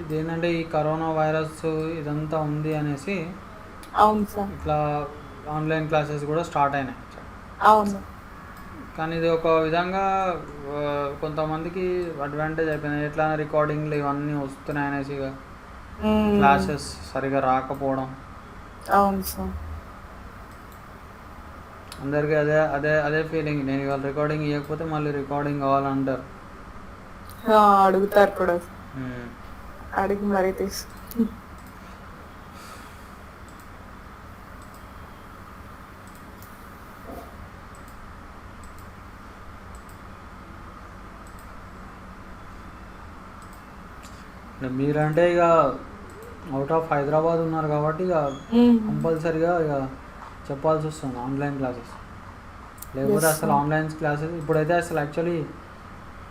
ఇదేంటంటే ఈ కరోనా వైరస్ ఇదంతా ఉంది అనేసి అవును సార్. ఇట్లా ఆన్లైన్ క్లాసెస్ కూడా స్టార్ట్ అయినాయి యాక్చువల్. అవును. కానీ ఇది ఒక విధంగా కొంతమందికి అడ్వాంటేజ్ అయిపోయింది. ఎట్లా రికార్డింగ్లు ఇవన్నీ వస్తున్నాయి అనేసి క్లాసెస్ సరిగా రాకపోవడం. అవును సార్. అందరికీ అదే అదే అదే ఫీలింగ్. నేను ఇవాళ రికార్డింగ్ ఇవ్వకపోతే మళ్ళీ రికార్డింగ్ కావాలంటారు. అడుగుతారు కూడా. అడిగి మరీ తీసు మీరంటే ఇక అవుట్ ఆఫ్ హైదరాబాద్ ఉన్నారు కాబట్టి ఇక కంపల్సరిగా ఇక చెప్పాల్సి వస్తుంది ఆన్లైన్ క్లాసెస్. లేకపోతే అసలు ఆన్లైన్ క్లాసెస్ ఇప్పుడైతే అసలు యాక్చువల్లీ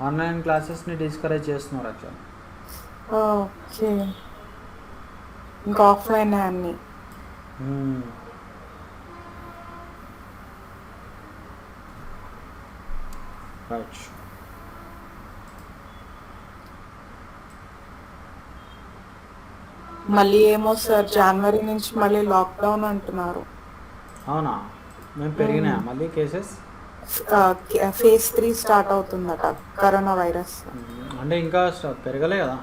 ఆన్లైన్ క్లాసెస్ని డిస్కరేజ్ చేస్తున్నారు యాక్చువల్లీ. ఓకే. ఇంకా ఆఫ్లైన్ అన్ని. రైట్. మళ్ళీ ఏమో సార్ జనవరి నుంచి మళ్ళీ లాక్డౌన్ అంటున్నారు. అవునా? మేము పెరిగినాయా మళ్ళీ కేసెస్? ఫేజ్ 3 స్టార్ట్ అవుతుందట కరోనా వైరస్. అంటే ఇంకా పెరగలే కదా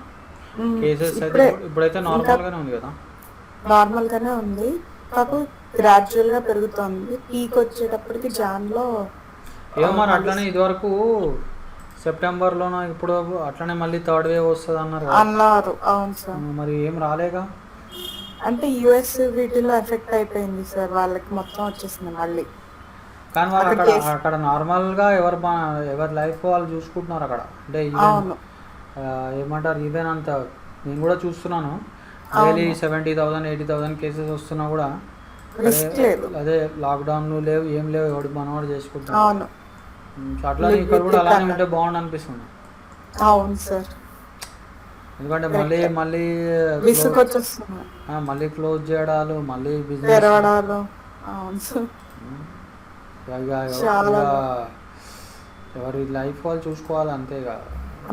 కేసెస్ అయితే. ఇప్పుడైతే నార్మల్గానే ఉంది కదా. నార్మల్గానే ఉంది, కాకపోతే గ్రాడ్యువల్గా పెరుగుతుంది. పీక్ వచ్చేటప్పటికి జాన్లో ఏమో మరి అట్లనే ఇదివరకు సెప్టెంబర్లోనో ఇప్పుడు అట్లనే మళ్ళీ థర్డ్ వేవ్ వస్తుంది అన్నారు. అవును సార్. మరి ఏం రాలేగా. అంటే యుఎస్ వీటిలో ఎఫెక్ట్ అయిపోయింది సార్, వాళ్ళకి మొత్తం వచ్చేసింది మళ్ళీ. కానీ వాళ్ళు అక్కడ నార్మల్గా ఎవరి లైఫ్ వాళ్ళు చూసుకుంటున్నారు అక్కడ. అంటే ఏమంటారు, ఈవెన్ అంత నేను కూడా చూస్తున్నాను డైలీ 70,000 80,000 కేసెస్ వస్తున్నా కూడా అదే లాక్డౌన్లు లేవు, ఏం లేవు, ఎవడు మనవాడు చేసుకుంటాను. అట్లానే ఇక్కడ కూడా అలానే ఉంటే బాగుండు అనిపిస్తుంది. అవును సార్. ఎందుకంటే మళ్ళీ మళ్ళీ క్లోజ్ చేయడాలు, మళ్ళీ బిజినెస్ ఎవరి లైఫ్ వాళ్ళు చూసుకోవాలి అంతేగా.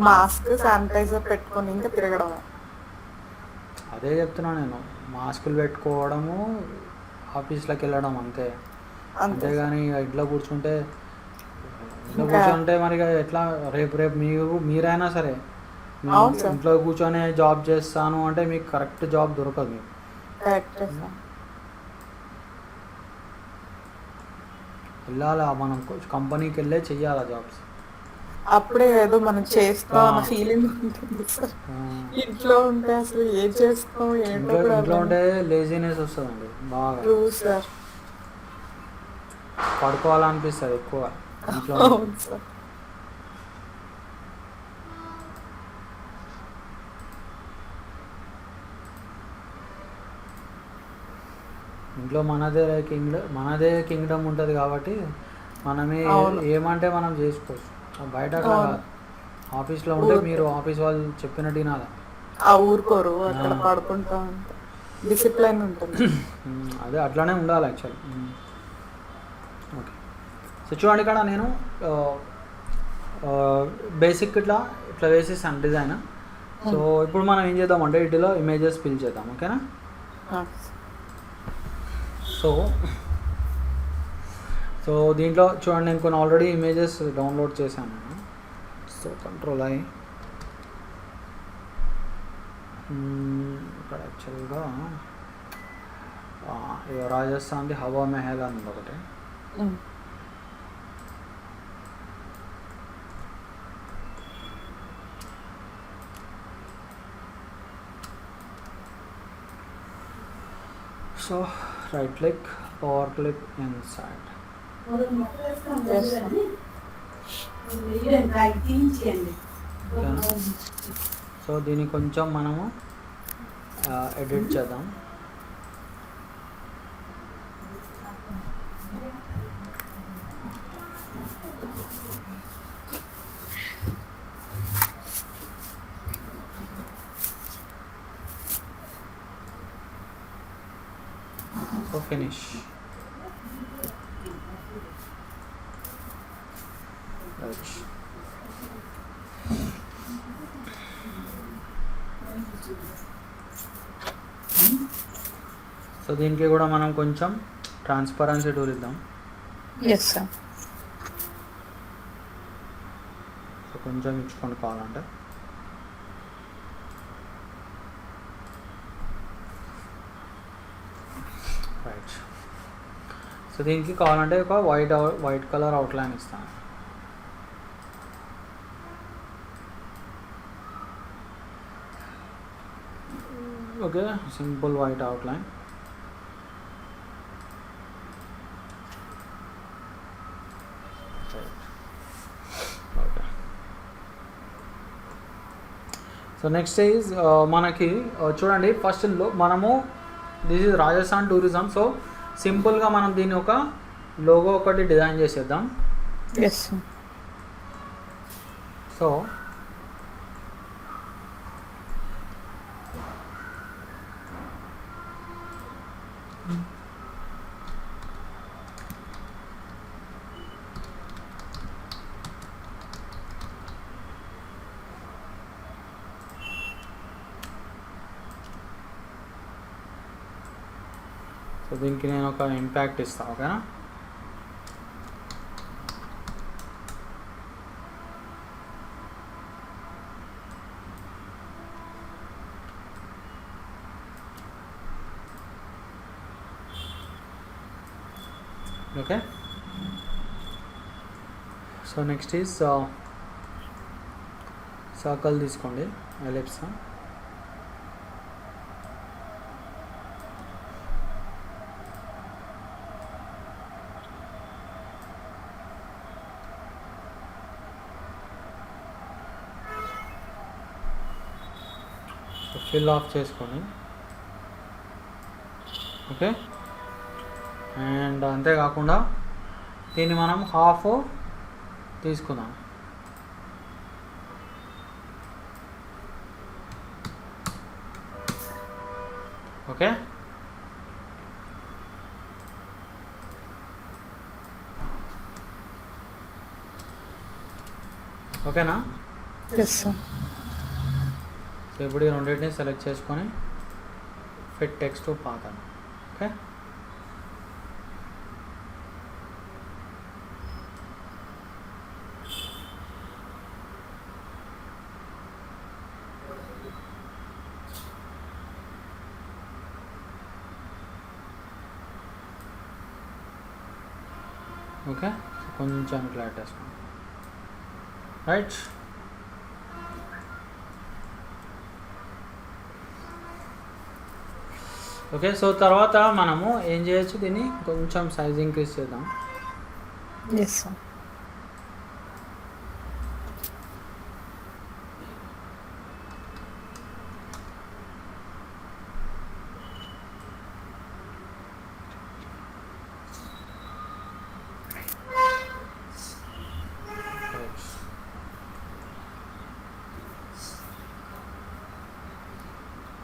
మాస్క్ శానిటైజర్ పెట్టుకొని ఇంకా తిరగడం. అదే చెప్తున్నాను నేను, మాస్కులు పెట్టుకోవడము, ఆఫీస్లోకి వెళ్ళడం అంతే. అంతేగాని ఇంట్లో కూర్చుంటే మరి ఎట్లా రేపు మీరైనా సరే ఇంట్లో కూర్చొని జాబ్ చేస్తాను అంటే మీకు కరెక్ట్ జాబ్ దొరకదు. మీకు వెళ్ళాలా, మనం కంపెనీకి వెళ్ళే చెయ్యాలా జాబ్స్. అప్పుడే ఏదో మనం చేస్తాం ఫీలింగ్ ఉంటుంది సార్. ఇంట్లో ఉంటే అసలు ఏం చేస్తాం ఇంట్లో ఉంటే లేజీనెస్ వస్తుందండి బాగా. సార్ పడుకోవాలనిపిస్తుంది ఎక్కువ ఇంట్లో. ఇంట్లో మనదే కింగ్డమ్ ఉంటుంది కాబట్టి మనమే ఏమంటే మనం చేసుకోవచ్చు. బయట అట్లా ఆఫీస్లో ఉంటే మీరు ఆఫీస్ వాళ్ళు చెప్పినట్టు వినాలి. ఊరుకోరు, అక్కడ పడుకుంటా డిసిప్లైన్ ఉంటుంది. అదే అట్లానే ఉండాలి యాక్చువల్లీ. ఓకే. సో చూడండి ఇక్కడ నేను బేసిక్ ఇట్లా వేసేసాను డిజైన్. సో ఇప్పుడు మనం ఏం చేద్దామంటే వీటిలో ఇమేజెస్ ఫిల్ చేద్దాం. ఓకేనా? సో దీంట్లో చూడండి నేను కొన్ని ఆల్రెడీ ఇమేజెస్ డౌన్లోడ్ చేశాను. సో కంట్రోల్ అయ్యి ఇక్కడ యాక్చువల్గా రాజస్థాన్ది హవా మెహల్ అని ఉంది ఒకటి. So right click, power click inside. ఓకేనా. సో దీన్ని కొంచెం మనము ఎడిట్ చేద్దాం. So finish. రైట్. సో దీనికి కూడా మనం కొంచెం ట్రాన్స్పరెన్సీ టూల్ ఇద్దాం. Yes sir. సో కొంచెం ఇచ్చుకొని కావాలంటే రైట్. సో దీనికి కావాలంటే ఒక వైట్ కలర్ అవుట్లైన్ ఇస్తాను. Okay, simple white outline. Okay. So next is మనకి చూడండి, ఫస్ట్ మనము this is Rajasthan tourism. So సింపుల్గా మనం దీన్ని ఒక లోగో ఒకటి డిజైన్ చేసేద్దాం. Yes sir. సో సో దీనికి నేను ఒక ఇంపాక్ట్ ఇస్తాను. ఓకేనా. Okay. So next is circle తీసుకోండి, ఎలిప్స్. ఫిల్ ఆఫ్ చేసుకోండి. ఓకే. అండ్ అంతేకాకుండా దీన్ని మనం హాఫ్ తీసుకుందాం. ఓకే. ఓకేనా. Yes sir. సో ఇప్పుడు ఈ రెండింటిని సెలెక్ట్ చేసుకొని fit text path. Okay. Okay. కొంచెం క్లారిటీ వేసుకోండి. రైట్. ఓకే. సో తర్వాత మనము ఏం చేయొచ్చు, దీన్ని కొంచెం సైజ్ ఇంక్రీజ్ చేద్దాం. Yes sir.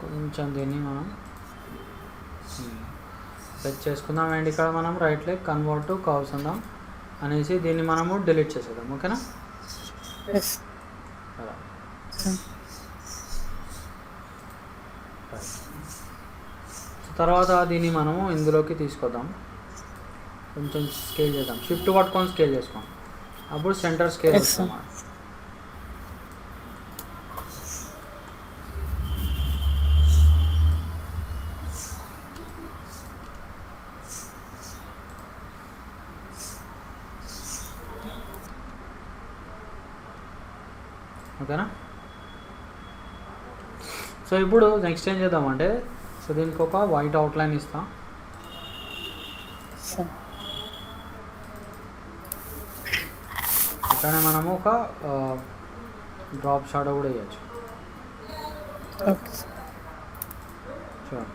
కొంచెం దీన్ని మనం సెట్ చేసుకుందాం. అండ్ ఇక్కడ మనం right click convert to curves ఉందాం అనేసి దీన్ని మనము డిలీట్ చేసేద్దాం. ఓకేనా? అలా తర్వాత దీన్ని మనము ఇందులోకి తీసుకొద్దాం. కొంచెం స్కేల్ చేద్దాం, షిఫ్ట్ పట్టుకొని స్కేల్ చేసుకోండి, అప్పుడు సెంటర్ స్కేల్ వస్తాం. ఓకేనా? సో ఇప్పుడు నెక్స్ట్ ఏం చేద్దామంటే, సో దీనికి ఒక వైట్ అవుట్లైన్ ఇస్తాం. కానీ మనము ఒక డ్రాప్ షాడో కూడా వేయచ్చు. Okay sir. చూడండి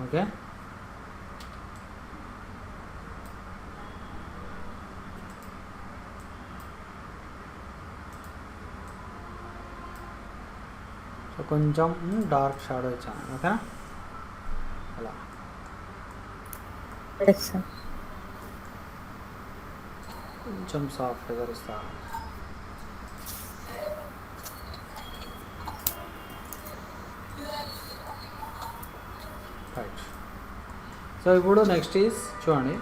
ఓకే. సో కొంచెం డార్క్ షాడో ఇచ్చాను. ఓకేనా, అలా ఎస్ సార్. కొంచెం సాఫ్ట్ ఫిగర్ ఇస్తాను. రైట్. సో ఇప్పుడు నెక్స్ట్ ఈజ్ చూడండి,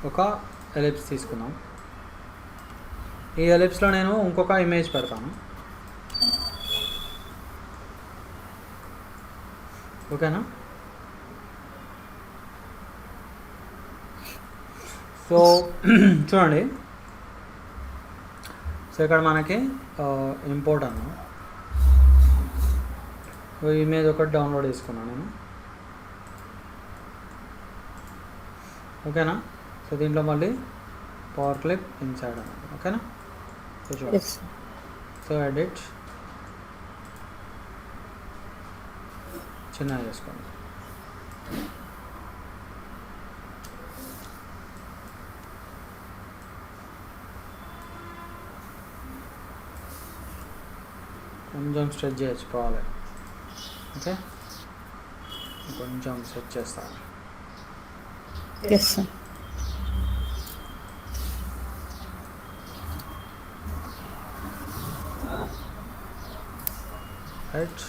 ఒక ఎలిప్స్ తీసుకుందాం. ఈ ఎలిప్స్లో నేను ఇంకొక ఇమేజ్ పెడతాను. ఓకేనా. సో చూడండి, సో ఇక్కడ మనకి ఇంపోర్ట్ అన్న ఇమేజ్ ఒకటి డౌన్లోడ్ చేసుకున్నాను నేను. ఓకేనా. సో దీంట్లో మళ్ళీ పవర్ క్లిప్ ఇన్సైడ్ అన్నది. ఓకేనా. సో చూడండి, ఎస్ సార్. సో ఎడిట్ చిన్నగా చేసుకోండి. కొంచెం స్ట్రెచ్ చేయొచ్చు పోవాలి. ఓకే, కొంచెం స్ట్రెచ్ చేస్తాను. Yes sir. Right.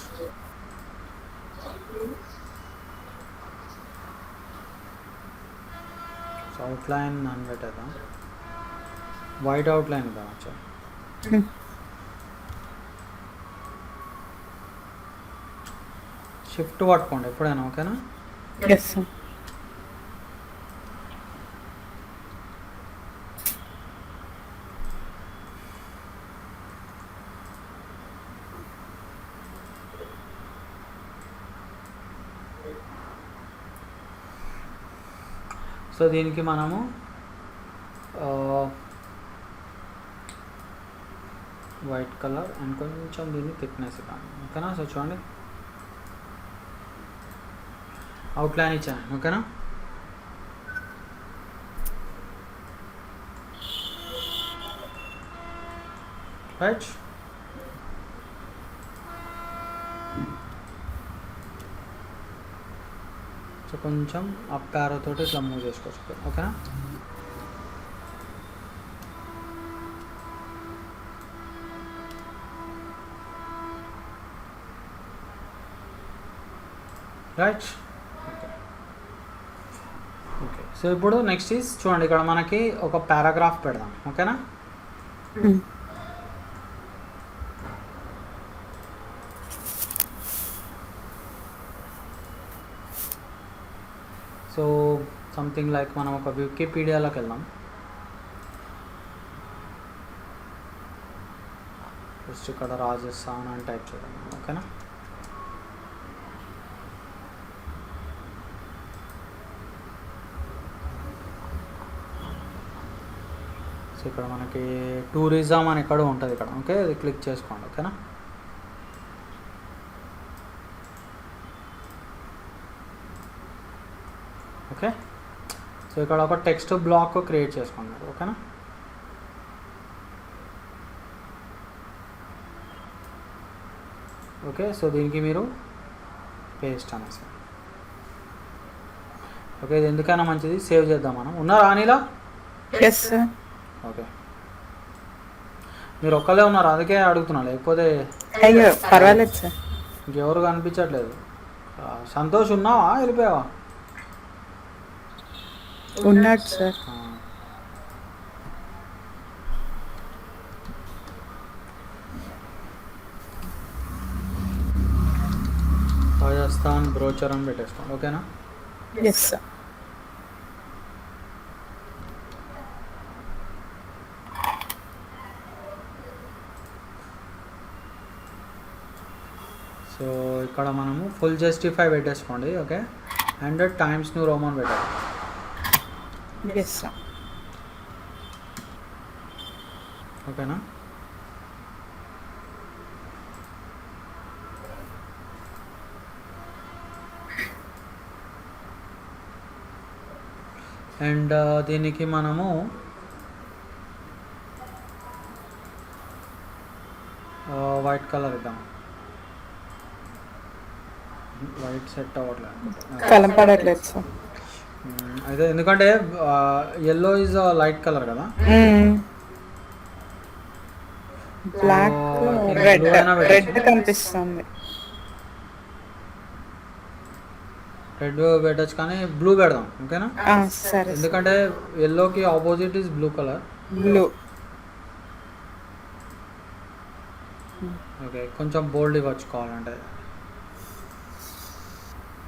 So outline అని పెట్టేద్దాం, వైట్ అవుట్లైన్ ఇద్దాం. వచ్చా షిఫ్ట్ పట్టుకోండి ఎప్పుడైనా. ఓకేనా. Yes sir. సో దీనికి మనము వైట్ కలర్ అండ్ కొంచెం దీన్ని థిక్నెస్ ఇవ్వాలి. ఓకేనా. సో చూడండి, అవుట్లైన్ ఇచ్చాను. ఓకేనా. రైట్. సో కొంచెం అప్ యారో తోటి ఇట్లా మూవ్ చేసుకోవచ్చు. ఓకేనా. రైట్. ఓకే. సో ఇప్పుడు నెక్స్ట్ ఈజ్ చూడండి, ఇక్కడ మనకి ఒక పారాగ్రాఫ్ పెడదాం. ఓకేనా. సో సంథింగ్ లైక్ మనం ఒక వికీపీడియాలోకి వెళ్దాం. జస్ట్ ఇక్కడ రాజస్థాన్ అని టైప్ చేద్దాం. ఓకేనా. సో ఇక్కడ మనకి టూరిజం అని ఎక్కడ ఉంటుంది ఇక్కడ. ఓకే, అది క్లిక్ చేసుకోండి. ఓకేనా. ఓకే. సో ఇక్కడ ఒక టెక్స్ట్ బ్లాక్ క్రియేట్ చేసుకోండి. ఓకేనా. ఓకే. సో దీనికి మీరు పేస్ట్ అనేసి. ఓకే, ఇది ఎందుకైనా మంచిది, సేవ్ చేద్దాం మనం. ఉన్నారా అనిలా? Yes sir. ఓకే, మీరు ఒక్కలే ఉన్నారు అందుకే అడుగుతున్నా, లేకపోతే అయ్యో పర్వాలేదు సార్. ఇంకెవరు కనిపించట్లేదు. సంతోష్ ఉన్నావా, వెళ్ళిపోయావా? ఉన్నాడు సార్. రాజస్థాన్ బ్రోచర్ అని పెట్టేసుకోండి. ఓకేనా? Yes sir. సో ఇక్కడ మనము ఫుల్ జస్టిఫై పెట్టేసుకోండి. ఓకే, 100 టైమ్స్ న్యూ రోమన్ పెట్టాలి. Yes sir. ఓకేనా? అండ్ దీనికి మనము వైట్ కలర్ ఇద్దాం. వైట్ సెట్ అవ్వట్లేదు. కనపడట్లేదు సార్. అయితే ఎందుకంటే ఎల్లో ఈజ్ లైట్ కలర్ కదా. బ్లాక్ రెడ్ రెడ్ కనిపిస్తుంది. రెడ్ పెట్టచ్చు కానీ బ్లూ పెడదాం. ఓకేనా? సరే. ఎందుకంటే ఎల్లోకి opposite is blue colour. Blue. Okay, కొంచెం బోల్డ్ ఇవ్వచ్చు కావాలంటే.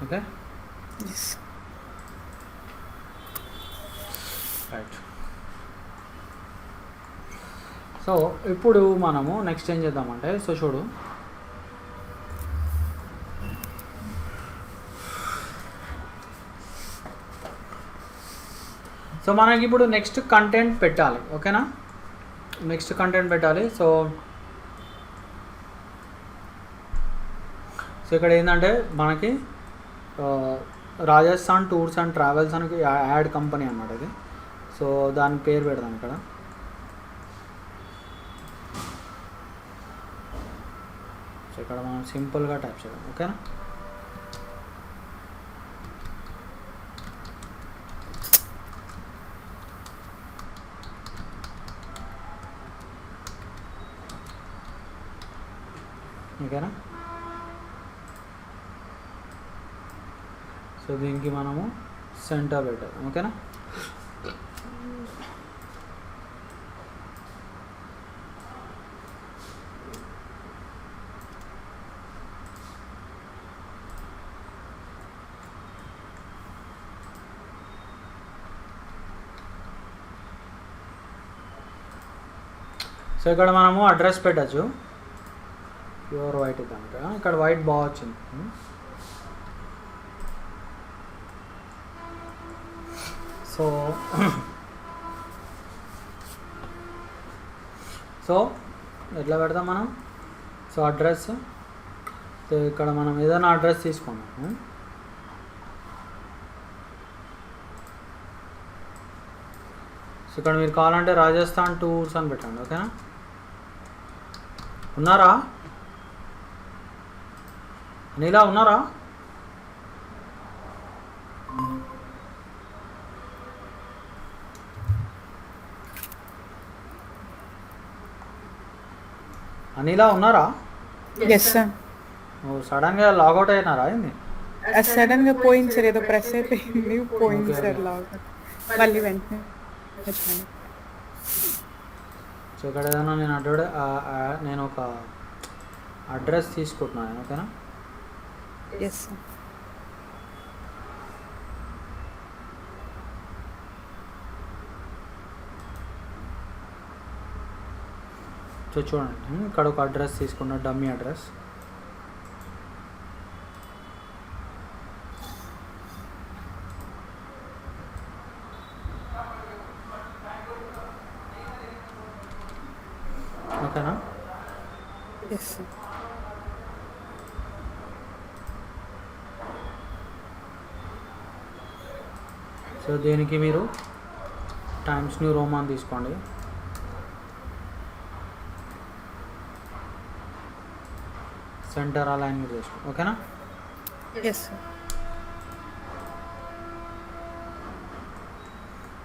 Okay, right. సో ఇప్పుడు మనము నెక్స్ట్ ఏం చేద్దామంటే, సో చూడు, సో మనకి ఇప్పుడు నెక్స్ట్ కంటెంట్ పెట్టాలి. ఓకేనా? నెక్స్ట్ కంటెంట్ పెట్టాలి. సో ఇక్కడ ఏంటంటే మనకి రాజస్థాన్ టూర్స్ అండ్ ట్రావెల్స్ అని యాడ్ కంపెనీ అన్నమాట ఇది. సో దాని పేరు పెడదాం ఇక్కడ. సో ఇక్కడ మనం సింపుల్గా టైప్ చేద్దాం. ఓకేనా? ఓకేనా? సో దీనికి మనము సెంటర్ పెట్టాలి. ఓకేనా? సో ఇక్కడ మనము అడ్రస్ పెట్టచ్చు. ప్యూర్ వైట్ ఇద్దాం. ఇక్కడ వైట్ బాగా వచ్చింది. సో సో ఎట్లా పెడతాం మనం? సో అడ్రస్, సో ఇక్కడ మనం ఏదైనా అడ్రస్ తీసుకున్నాము. సో ఇక్కడ మీరు కావాలంటే రాజస్థాన్ టూర్స్ అని పెట్టండి. ఓకేనా? ఉన్నారా? అనిలా ఉన్నారా? అనిలా ఉన్నారా? Yes sir. సడన్గా లాగౌట్ అయినారా ఏంది? సడన్ గా పోయింది సార్, ఏదో ప్రెస్ అయిపోయింది, పోయింది సార్ లాగ్. మళ్ళీ వెంటనే వచ్చాను. సో ఇక్కడ ఏదైనా నేను ఒక అడ్రస్ తీసుకుంటున్నాను. ఓకేనా? Yes sir. సో చూడండి, ఇక్కడ ఒక అడ్రస్ తీసుకున్న డమ్మీ అడ్రస్. ఓకేనా? Yes sir. సో దీనికి మీరు టైమ్స్ న్యూ రోమాన్ తీసుకోండి. సెంటర్ అలైన్మెంట్ చేసుకోండి. ఓకేనా? Yes sir.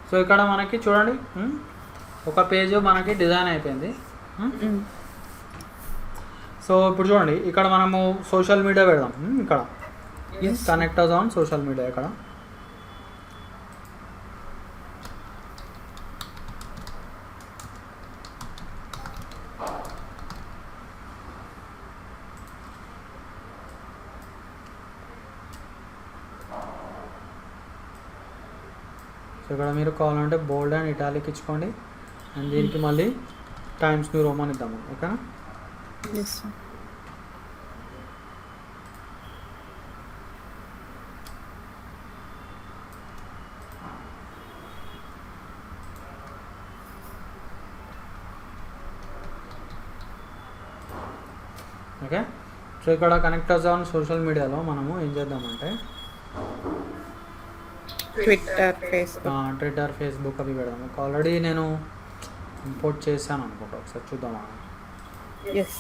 సో ఇక్కడ మనకి చూడండి, ఒక పేజ్ మనకి డిజైన్ అయిపోయింది. సో ఇప్పుడు చూడండి, ఇక్కడ మనము సోషల్ మీడియా పెడదాం. ఇక్కడ కనెక్ట్ ఆన్ సోషల్ మీడియా. ఇక్కడ సో ఇక్కడ మీరు కావాలంటే బోల్డ్ అండ్ ఇటాలిక్ ఇచ్చుకోండి అండ్ దీనికి మళ్ళీ టైమ్స్ న్యూ రోమన్ ఇద్దాము ఓకేనా. Yes sir. ఓకే. సో ఇక్కడ కనెక్టర్స్ ఆన్ సోషల్ మీడియాలో మనము ఏం చేద్దామంటే ట్విట్టర్, ఫేస్బుక్. ట్విట్టర్, ఫేస్బుక్ అవి పెడదాము. ఆల్రెడీ నేను ఇంపోర్ట్ చేశాను అనుకుంటా, ఒకసారి చూద్దామా. ఎస్.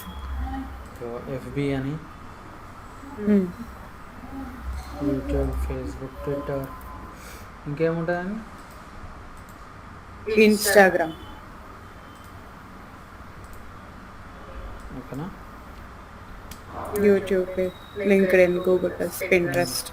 సో ఎఫ్బి అని, యూట్యూబ్, ఫేస్బుక్, ట్విట్టర్, ఇంకేముంటాయని, ఇన్స్టాగ్రామ్. ఓకేనా. YouTube, LinkedIn, Google plus, Pinterest.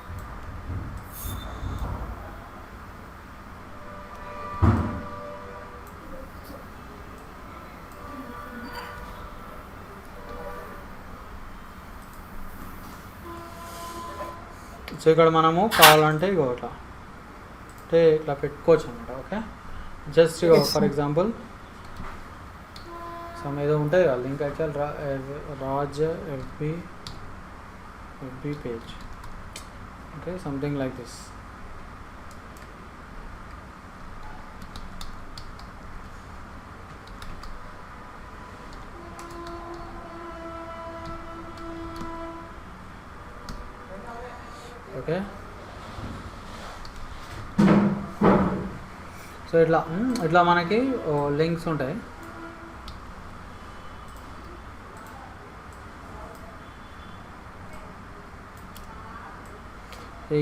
So ఇక్కడ మనము కావాలంటే ఇగో ఇట్లా అంటే ఇట్లా పెట్టుకోవచ్చు అనమాట. Okay. Just ego Yes, for sir. Example some ఏదో ఉంటుంది కదా link actual Raj FB page. Okay, something like this. Okay. So ఇట్లా ఇట్లా మనకి లింక్స్ ఉంటాయి.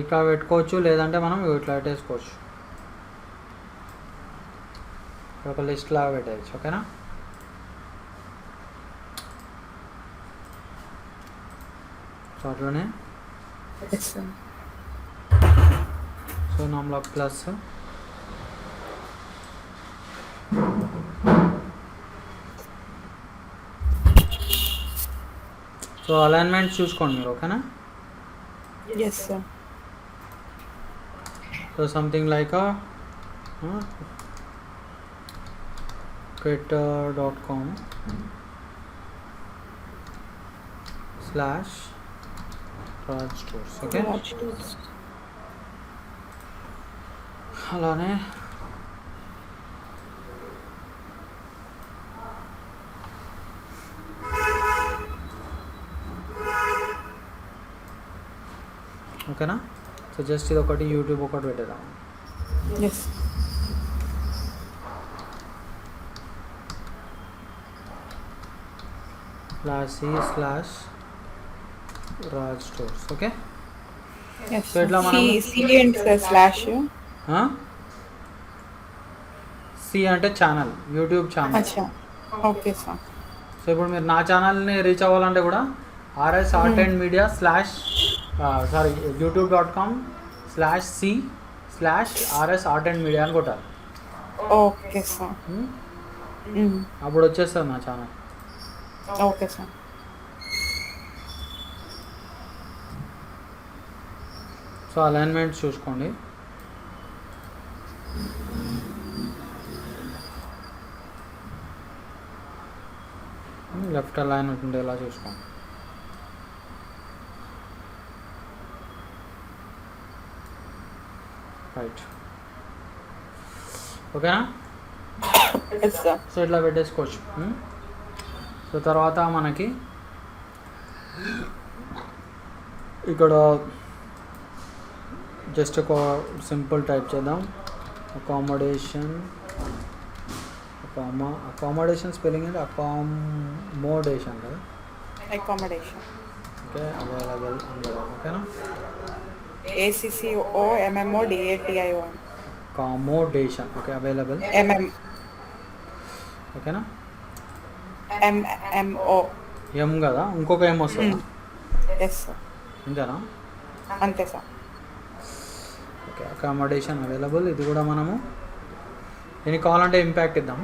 ఇక్కడ పెట్టుకోవచ్చు, లేదంటే మనం ఇట్లా పెట్టేసుకోవచ్చు, ఒక లిస్ట్ లాగా పెట్టేయచ్చు. ఓకేనా. సో అట్లనే ఎస్ సార్. సో నామ్లా ప్లస్ సో అలైన్మెంట్ చూసుకోండి మీరు. ఓకేనా. Yes sir. So something like twitter.com/raj stores. Okay. అలానే ఓకేనా. సో జస్ట్ ఇది ఒకటి యూట్యూబ్ ఒకటి పెట్టేద్దాం. Yes. /c/raj stores. Okay. Yes. So ఇట్లా మనం- సి ఏంటి సార్ స్లాష్? సి అంటే ఛానల్, యూట్యూబ్ ఛానల్. అచ్చా, ఓకే సార్. సో ఇప్పుడు మీరు నా ఛానల్ని రీచ్ అవ్వాలంటే కూడా RS art and media /c/RS art and media అని కొట్టాలి. Okay sir. అప్పుడు వచ్చేస్తుంది నా channel. Okay sir. So alignment చూసుకోండి. లెఫ్ట్ అలైన్ ఉంటుండే ఇలా చూసుకోండి. రైట్. ఓకేనా. Yes sir. సో ఇట్లా పెట్టేసుకోవచ్చు. సో తర్వాత మనకి ఇక్కడ జస్ట్ ఒక సింపుల్ టైప్ చేద్దాం. అకామిడేషన్ స్పెల్లింగ్ అంటే అకామోడేషన్ కదా. అకామిడేషన్. ఓకే. అవైలబుల్ అందరూ. ఓకేనా. ACCOMMODATION. అకామోడేషన్. ఓకే. అవైలబుల్. ఓకేనా. MMO. ఎం కదా, ఇంకొక ఎం వస్తుంది. Yes sir. అంతేనా. అంతే సార్. ఓకే. Accommodation available. ఇది కూడా మనము దీనికి కావాలంటే ఇంపాక్ట్ ఇద్దాం.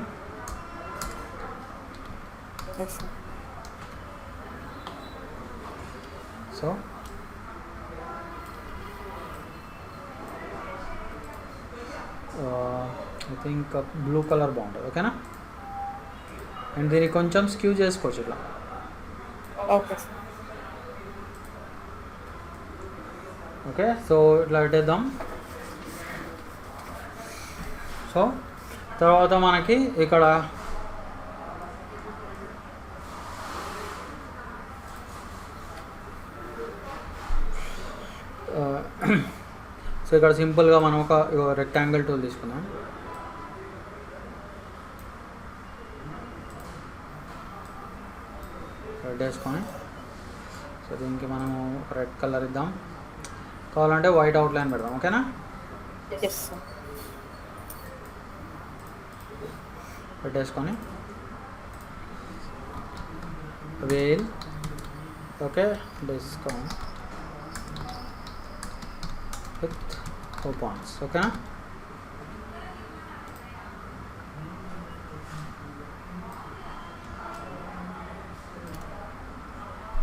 Yes sir. So think blue colour బాగుంటుంది ఓకేనా. అండ్ దీన్ని కొంచెం స్క్యూ చేసుకోవచ్చు ఇట్లా. Okay sir. ఓకే సో ఇట్లా పెట్టేద్దాం. సో తర్వాత మనకి ఇక్కడ సో ఇక్కడ సింపుల్గా మనం ఒక రెక్టాంగిల్ టూల్ తీసుకుందాం. రెడ్ వేసుకొని సో దీనికి మనము రెడ్ కలర్ ఇద్దాం. కావాలంటే వైట్ అవుట్లైన్ పెడదాం ఓకేనా. Yes sir. పెట్టేసుకొని వేల్ ఓకే డిస్కౌంట్ విత్ కూపాన్స్ ఓకేనా.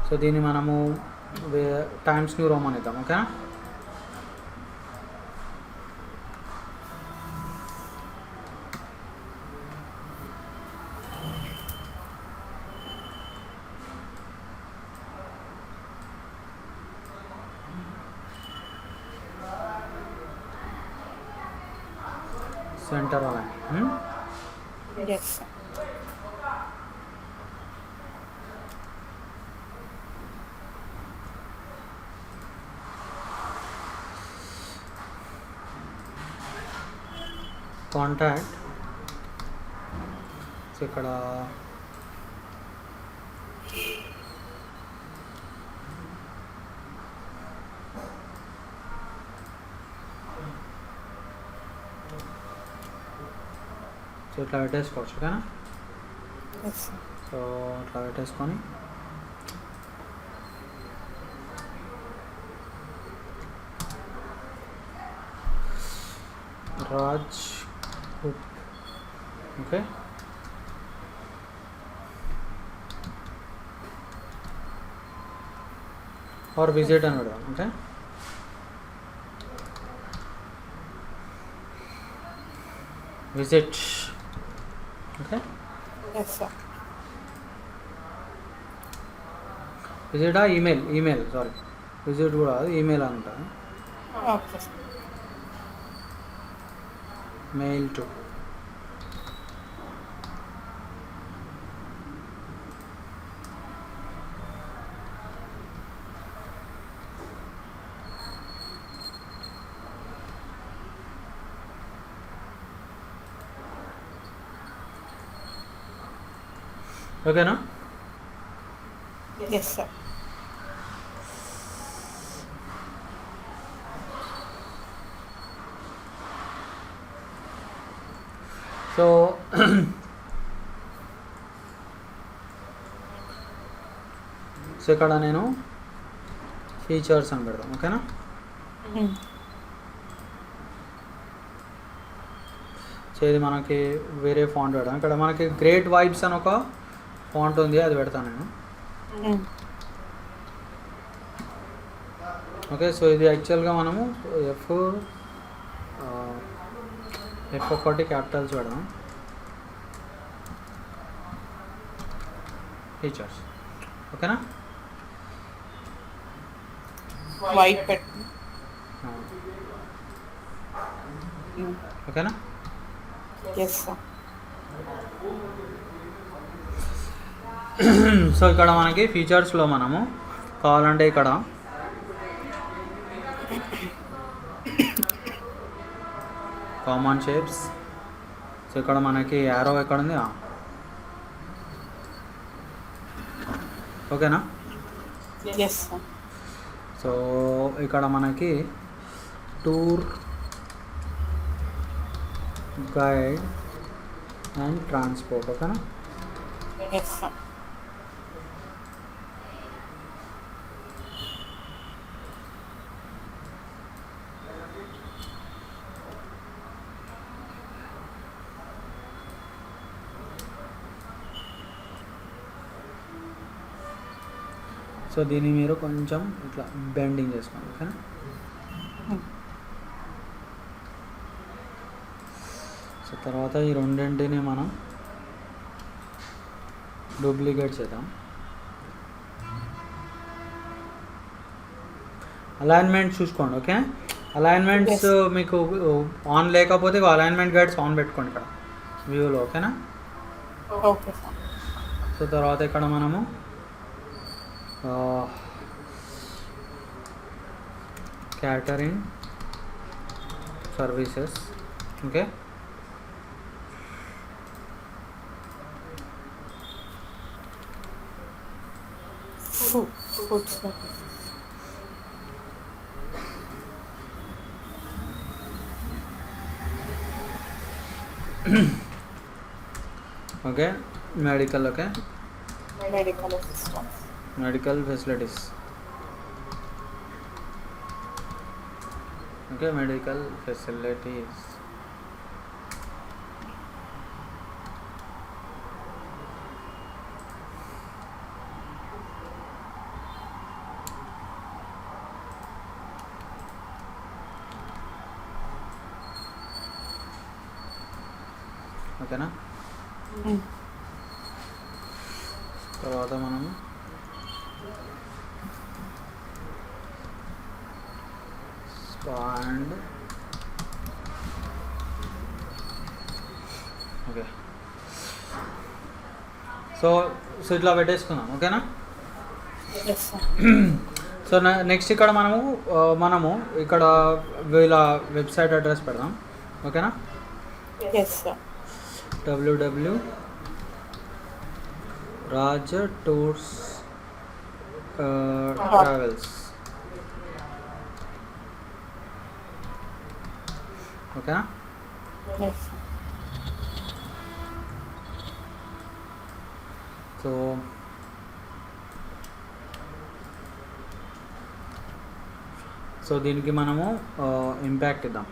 సో దీన్ని మనము టైమ్స్ న్యూ రోమన్ ఇద్దాం ఓకేనా. Centre align yes sir. Contact. So ఇక్కడ సో ఇట్లా పెట్టేసుకోవచ్చు ఓకేనా. Yes sir. సో ఇట్లా పెట్టేసుకొని రాజ్ ఓకే ఆర్ విజిట్ అని పెడదాం okay. Visit okay. Yes sir. విజిటా ఈమెయిల్ సారీ విజిట్ కూడా కాదు ఈమెయిల్ అంటారు. Okay sir. మెయిల్ టు ఓకేనా. Yes sir. సో సో ఇక్కడ నేను ఫీచర్స్ అని పెడదాం ఓకేనా. సో ఇది మనకి వేరే ఫాంట్ పెడదాం. ఇక్కడ మనకి గ్రేట్ వైబ్స్ అని ఒక ఫాంట్ ఉంది అది పెడతాను నేను ఓకే. సో ఇది యాక్చువల్గా మనము ఎఫ్ ఒకటి క్యాపిటల్స్ పెడదాం. ఫీచర్స్ ఓకేనా. వైట్ పెట్టి ఓకేనా. Yes sir. సో ఇక్కడ మనకి ఫీచర్స్లో మనము కావాలంటే ఇక్కడ కామన్ షేప్స్. సో ఇక్కడ మనకి యారో ఎక్కడ ఉంది ఓకేనా. Yes sir. సో ఇక్కడ మనకి టూర్ గైడ్ అండ్ ట్రాన్స్పోర్ట్ ఓకేనా. Yes sir. సో దీన్ని మీరు కొంచెం ఇట్లా బెండింగ్ చేసుకోండి ఓకేనా. సో తర్వాత ఈ రెండింటిని మనం డూప్లికేట్ చేద్దాం. అలైన్మెంట్ చూసుకోండి. ఓకే, అలైన్మెంట్స్ మీకు ఆన్ లేకపోతే అలైన్మెంట్ గైడ్స్ ఆన్ పెట్టుకోండి ఇక్కడ వ్యూలో. ఓకేనా? Okay sir. సో తర్వాత ఇక్కడ మనము catering services. Okay, food service. Okay, medical. Okay, medical assistants. Medical facilities. Okay, medical facilities. ఓకేనా? తర్వాత మనము స్పాండ్. ఓకే, సో ఇట్లా పెట్టేసుకుందాం. ఓకేనా? సో నెక్స్ట్ ఇక్కడ మనము ఇక్కడ వీళ్ళ వెబ్సైట్ అడ్రస్ పెడదాం. ఓకేనా? www రాజ టూర్స్ ట్రావెల్స్. ఓకేనా? సో దీనికి మనము ఇంపాక్ట్ ఇద్దాం.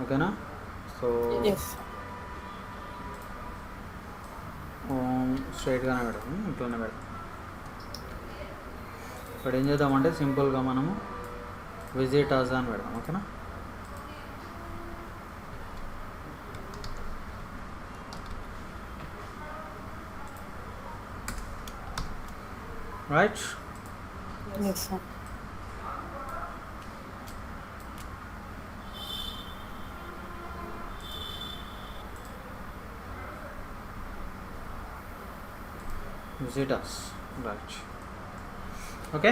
ఓకేనా? సో స్ట్రైట్గానే పెడతాం, ఇట్లానే పెడతాం. ఇక్కడ ఏం చేద్దామంటే సింపుల్గా మనము విజిట్ అస్ అని పెడదాం. ఓకేనా? Right. visit us. Right. Okay,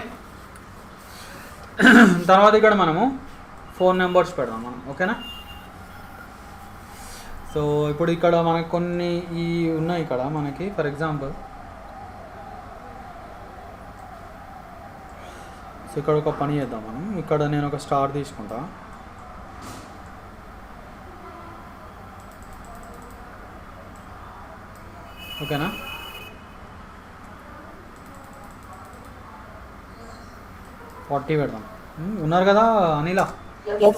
తర్వాత ఇక్కడ మనము ఫోన్ నెంబర్స్ పెడదాం మనం. ఓకేనా? సో ఇప్పుడు ఇక్కడ మనకు కొన్ని ఈ ఉన్నాయి ఇక్కడ మనకి. ఫర్ ఎగ్జాంపుల్ సో ఇక్కడ ఒక పని చేద్దాం మనం. ఇక్కడ నేను ఒక స్టార్ తీసుకుంటా. ఓకేనా? ఫార్టీ పెడదాం. ఉన్నారు కదా అనిల? ఓకే.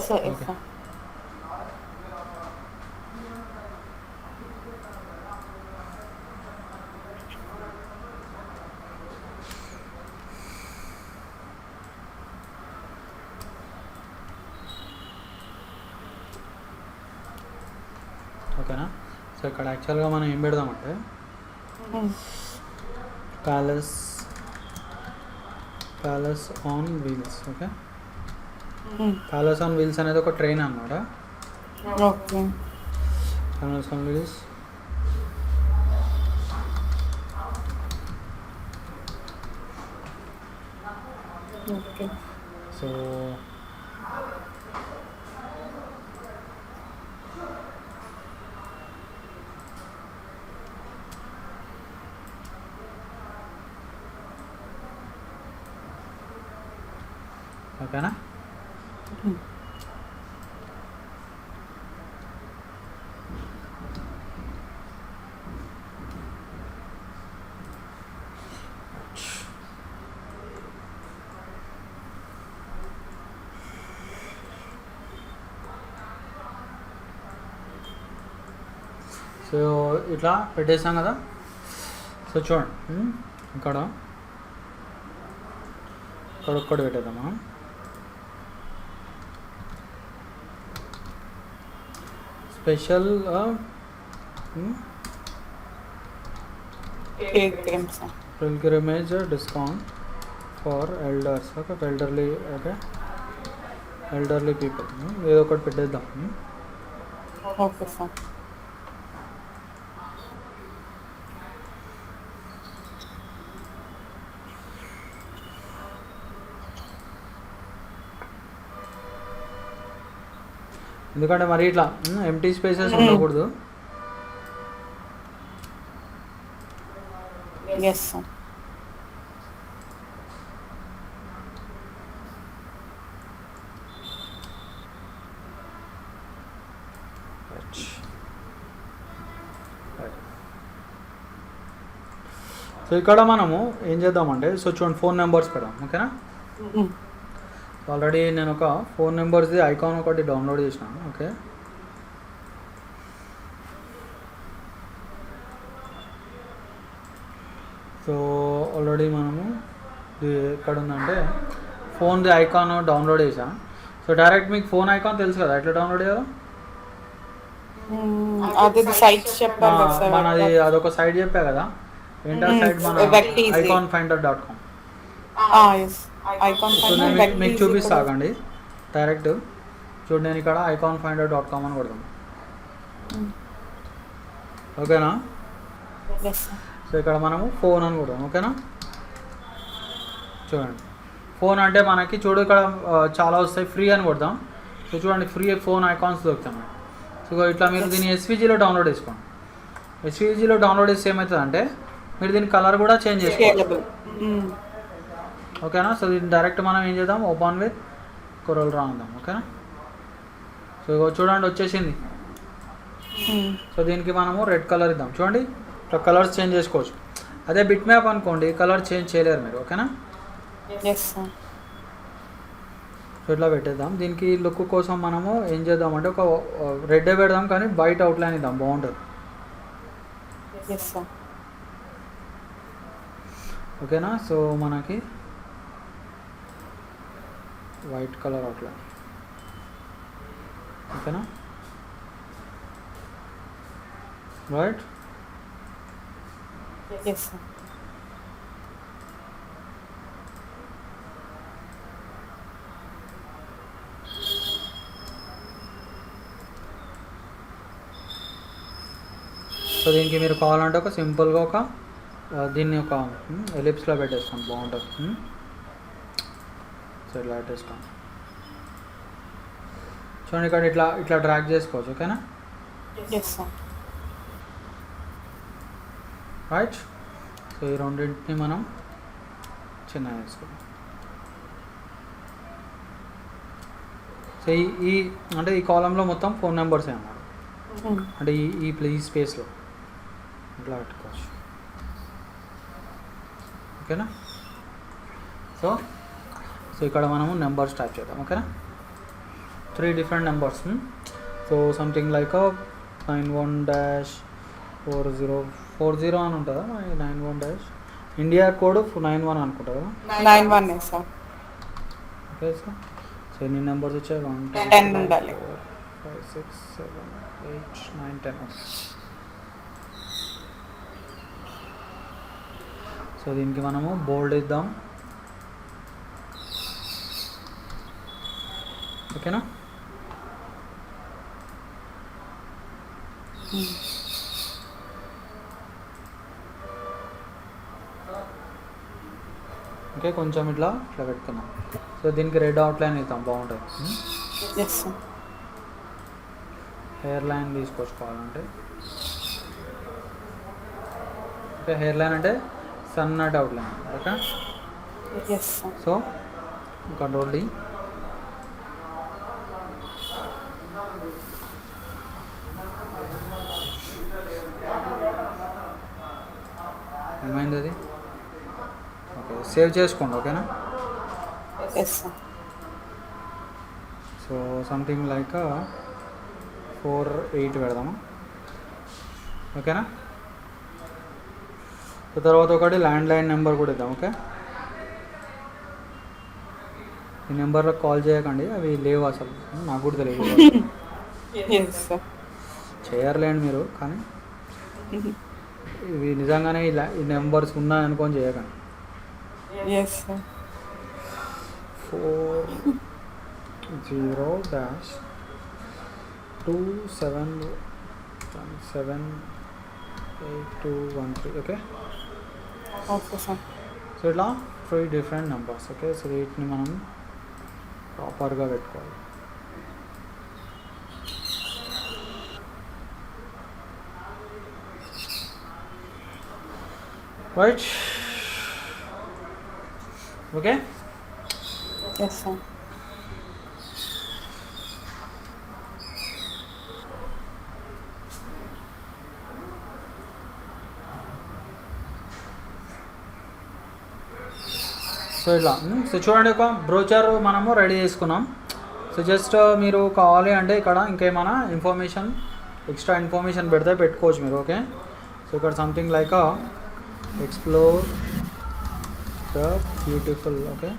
ఓకేనా? సో ఇక్కడ యాక్చువల్గా మనం ఏం పెడదామంటే palace on wheels. Okay, palace on wheels అనేది ఒక ట్రైన్ అన్నమాట. Palace on wheels. సో ఓకేనా? సో ఇట్లా పెట్టేసాం కదా. సో చూడండి, ఇక్కడ ఒక్కటి పెట్టేద్దాం మనం. Special Pilgrim, sir. pilgrimage discount for elders. Okay elderly, okay elderly people. ఏదో ఒకటి పెట్టేద్దాం. Okay, sir. ఎందుకంటే మరి ఇట్లా ఎంటీ స్పేసెస్ ఉండకూడదు. Yes, sir. సో ఇక్కడ మనము ఏం చేద్దామంటే సో చూడండి ఫోన్ నెంబర్స్ పెడదాం. ఓకేనా, ఆల్రెడీ నేను ఒక ఫోన్ నెంబర్స్ది ఐకాన్ ఒకటి డౌన్లోడ్ చేసినాను. ఓకే, సో ఆల్రెడీ మనము ఇది ఎక్కడ ఉందంటే ఫోన్ది ఐకాన్ డౌన్లోడ్ చేసాం. సో డైరెక్ట్ మీకు ఫోన్ ఐకాన్ తెలుసు కదా, ఎట్లా డౌన్లోడ్ చేయాలో. అదే సైట్ చెప్పారు కదా సార్. మనది అదొక సైట్ చెప్పా కదా, ఏంటో సైట్ మన iconfinder.com. ఎస్ ఐకాన్ సో నేను మీకు చూపిస్తాగండి డైరెక్ట్. చూడండి నేను ఇక్కడ iconfinder.com అని కొడతాను. ఓకేనా, ఎస్ సార్. సో ఇక్కడ మనము ఫోన్ అని కొడదాం. ఓకేనా, చూడండి ఫోన్ అంటే మనకి చూడు ఇక్కడ చాలా వస్తాయి, ఫ్రీ అని కొడదాం. సో చూడండి ఫ్రీ ఫోన్ ఐకాన్స్ దొరుకుతాయి. సో ఇట్లా మీరు దీన్ని ఎస్విజిలో డౌన్లోడ్ చేసుకోండి. ఎస్విజిలో డౌన్లోడ్ చేస్తే ఏమవుతుంది అంటే మీరు దీని కలర్ కూడా చేంజ్ చేసుకోవాలి. ఓకేనా, సో దీన్ని డైరెక్ట్ మనం ఏం చేద్దాం, ఓపెన్ విత్ కొరల్ డ్రా అందాం. ఓకేనా, సో చూడండి వచ్చేసింది. సో దీనికి మనము రెడ్ కలర్ ఇద్దాం. చూడండి ఇట్లా కలర్స్ చేంజ్ చేసుకోవచ్చు. అదే బిట్ మ్యాప్ అనుకోండి కలర్ చేంజ్ చేయలేరు మీరు. ఓకేనా, ఎస్ సార్. సో ఇట్లా పెట్టేద్దాం. దీనికి లుక్ కోసం మనము ఏం చేద్దామంటే ఒక రెడ్ పెడదాం కానీ వైట్ అవుట్లైన్ ఇద్దాం, బాగుంటుంది. Yes sir. ఓకేనా, సో మనకి వైట్ కలర్ అవుట్లైన్. ఓకేనా, రైట్. Yes sir. సో దీనికి మీరు కావాలంటే ఒక సింపుల్గా ఒక దీన్ని ఒక ఎలిప్స్లో పెట్టేస్తాం, బాగుంటుంది. సో ఇట్లా పెట్టేస్తాం. చూడండి ఇక్కడ ఇట్లా ఇట్లా డ్రాగ్ చేసుకోవచ్చు. ఓకేనా, ఎస్ సార్. రైట్. సో ఈ రెండింటిని మనం చిన్నగా వేసుకుందాం. సో ఈ అంటే ఈ కాలంలో మొత్తం ఫోన్ నెంబర్స్ అన్నమాట. అంటే ఈ స్పేస్లో ఇట్లా పెట్టుకోవచ్చు. ఓకేనా, సో సో ఇక్కడ మనము నెంబర్స్ టైప్ చేద్దాం. ఓకేనా, 3 different numbers. So something like 91-4040 అని ఉంటుందా, 91 ఇండియా కోడ్ 91 అనుకుంటా కదా. 91 సార్. ఓకే, సో ఎన్ని నెంబర్స్ వచ్చాయి, 1 10 ఉండాలి. 5 6 7 8 9 10. సో దీనికి మనము బోల్డ్ ఇద్దాం. ఓకేనా, ఓకే కొంచెం ఇట్లా ఇట్లా పెట్టుకుందాం. సో దీనికి రెడ్ అవుట్లైన్ ఇద్దాం, బాగుంటుంది. Yes sir. హెయిర్ లైన్ తీసుకొచ్చుకోవాలంటే ఓకే, హెయిర్ లైన్ అంటే సన్నటి outline. Okay, yes sir. So control D. ఏమైంది అది? ఓకే, సేవ్ చేసుకోండి. ఓకేనా, yes sir. So something like 48 పెడదాము. ఓకేనా, సో తర్వాత ఒకటి ల్యాండ్ లైన్ నెంబర్ కూడా ఇద్దాం. ఓకే, ఈ నెంబర్లో కాల్ చేయకండి, అవి లేవు అసలు, నాకు కూడా తెలియదు. Yes sir. చేయర్లేండి మీరు, కానీ ఇవి నిజంగానే ఇలా ఈ నెంబర్స్ ఉన్నాయనుకొని చేయకండి. Yes sir. 40-27178213. Okay, okay sir. So ఇట్లా 3 డిఫరెంట్ నెంబర్స్. ఓకే, సో వీటిని మనం ప్రాపర్గా పెట్టుకోవాలి. Right, okay. Yes sir. So ఇట్లా సో చూడండి, ఒక బ్రోచర్ మనము రెడీ చేసుకున్నాం. సో జస్ట్ మీరు కావాలి అంటే ఇక్కడ ఇంకేమైనా ఇన్ఫర్మేషన్, ఎక్స్ట్రా ఇన్ఫర్మేషన్ పెడితే పెట్టుకోవచ్చు మీరు. ఓకే, సో ఇక్కడ something like explore the beautiful, okay,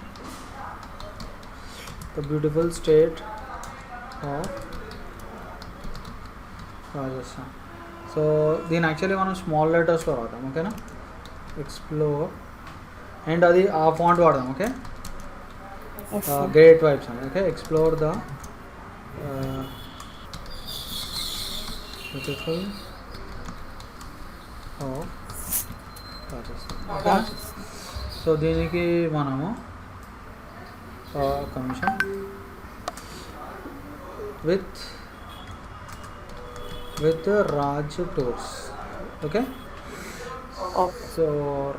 the beautiful state of Rajasthan. So దీని యాక్చువల్లీ మనం స్మాల్ లెటర్స్లో రాద్దాం. ఓకేనా, ఎక్స్ప్లోర్, అండ్ అది ఆ ఫాంట్ వాడదాం. ఓకే, గ్రేట్ వైబ్స్ అని. Okay, explore the beautiful of Rajasthan. Okay, so దీనికి మనము ఒక నిమిషం with Raj tours. Okay, so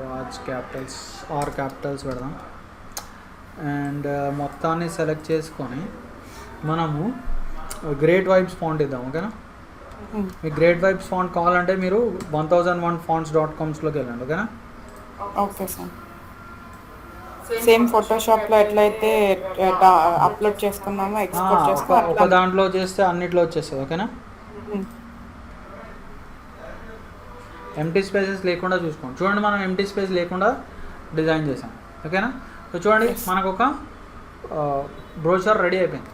Raj capitals R capitals పెడదాం. అండ్ మొత్తాన్ని సెలెక్ట్ చేసుకొని మనము గ్రేట్ వైబ్స్ ఫాంట్ ఇద్దాం. ఓకేనా, మీకు గ్రేట్ వైబ్స్ ఫాంట్ కావాలంటే మీరు 1001fonts.comలోకి వెళ్ళండి. ఓకేనా, ఓకే సార్. సేమ్ ఫోటోషాప్లో ఎట్లయితే అప్లోడ్ చేసుకున్నామో ఎక్స్పోర్ట్ ఒక చేసుకున్నామో దాంట్లో చేస్తే అన్నిట్లో వచ్చేస్తుంది. ఓకేనా, ఎంటీ స్పేసెస్ లేకుండా చూసుకోండి. చూడండి, మనం ఎంటీ స్పేస్ లేకుండా డిజైన్ చేసాం. ఓకేనా, సో చూడండి మనకు ఒక బ్రోచర్ రెడీ అయిపోయింది.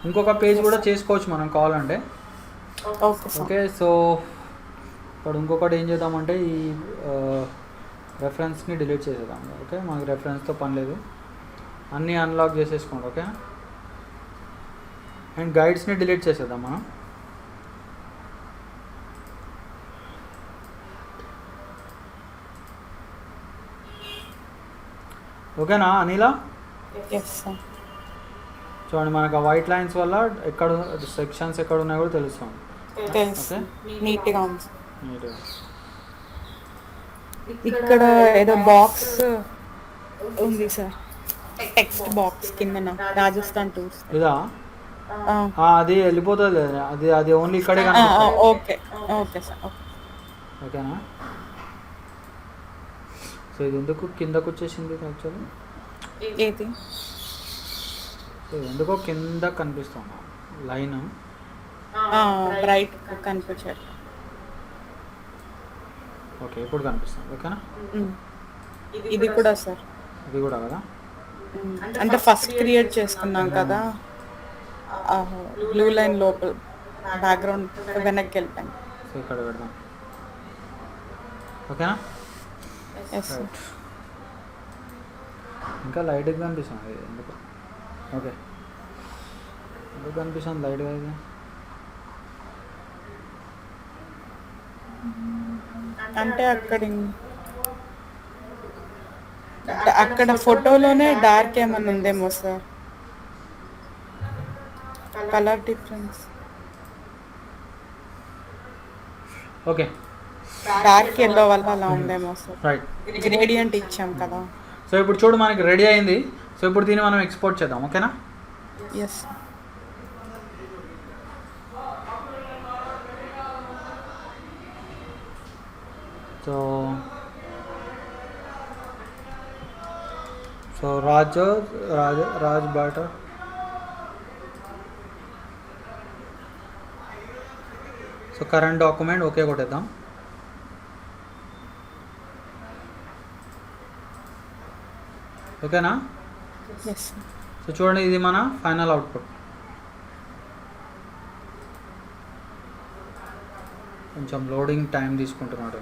ఇంకొక పేజ్ కూడా చేసుకోవచ్చు మనం కావాలంటే. ఓకే, సో ఇప్పుడు ఇంకొకటి ఏం చేద్దామంటే ఈ రెఫరెన్స్ని డిలీట్ చేసేద్దాం. ఓకే, మనకి రెఫరెన్స్తో పని లేదు, అన్నీ అన్లాక్ చేసేసుకోండి. ఓకే, అండ్ గైడ్స్ని డిలీట్ చేసేద్దాం మనం. ఓకేనా అనిలా? Yes sir. చూడండి, మనకు ఆ వైట్ లైన్స్ వల్ల ఎక్కడ సెక్షన్స్ ఎక్కడ ఉన్నాయో కూడా తెలుస్తుంది. తెలుసు, నీట్గా ఉంది. నీట్గా ఇక్కడ ఏదో బాక్స్ ఉంది సార్, టెక్స్ట్ బాక్స్ కింద రాజస్థాన్ టూర్స్. ఇదా? అది వెళ్ళిపోతుంది, అది అది ఓన్లీ ఇక్కడే కనిపిస్తుంది. Okay okay sir. ఓకేనా, సో ఇది ఎందుకు కిందకు వచ్చేసింది యాక్చువల్లీ? ఏది? సో ఎందుకో కింద కనిపిస్తుంది లైన్, బ్రైట్ కనిపించారు. ఓకే, ఇప్పుడు కనిపిస్తుంది. ఓకేనా, ఇది కూడా సార్, ఇది కూడా కదా. అంటే ఫస్ట్ క్రియేట్ చేసుకున్నాం కదా, బ్లూ లైన్ లోపల బ్యాక్గ్రౌండ్ వెనక్కి వెళ్తాను. సో ఇక్కడ పెడదాం. ఓకేనా, ఎస్ సార్. ఇంకా లైట్గా కనిపిస్తుంది ఎందుకు? ఓకే, ఎందుకు కనిపిస్తుంది లైట్గా? ఇది అంటే అక్కడ ఫోటోలోనే డార్క్ ఏమన్నా ఉందేమో sir, colour difference. Okay, dark yellow వల్ల అలా ఉందేమో సార్. రైట్, గ్రేడియంట్ ఇచ్చాం కదా. సో ఇప్పుడు చూడు మనకి రెడీ అయింది. సో ఇప్పుడు దీన్ని మనం ఎక్స్పోర్ట్ చేద్దాం. ఓకేనా, ఎస్. సో రాజ్ బాటర్. సో కరెంట్ డాక్యుమెంట్ ఓకే కొట్టేద్దాం. ఓకేనా, ఎస్. సో చూడండి, ఇది మన ఫైనల్ అవుట్పుట్. కొంచెం లోడింగ్ టైం తీసుకుంటున్నాడు.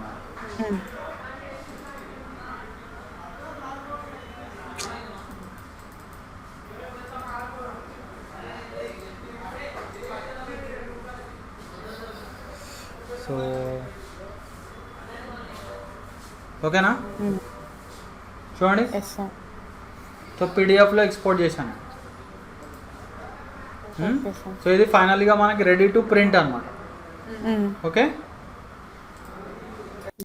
సో ఓకేనా, చూడండి. Yes sir. సో పీడిఎఫ్లో ఎక్స్పోర్ట్ చేశాను. Okay sir. సో ఇది ఫైనల్గా మనకి రెడీ టు ప్రింట్ అనమాట. ఓకే.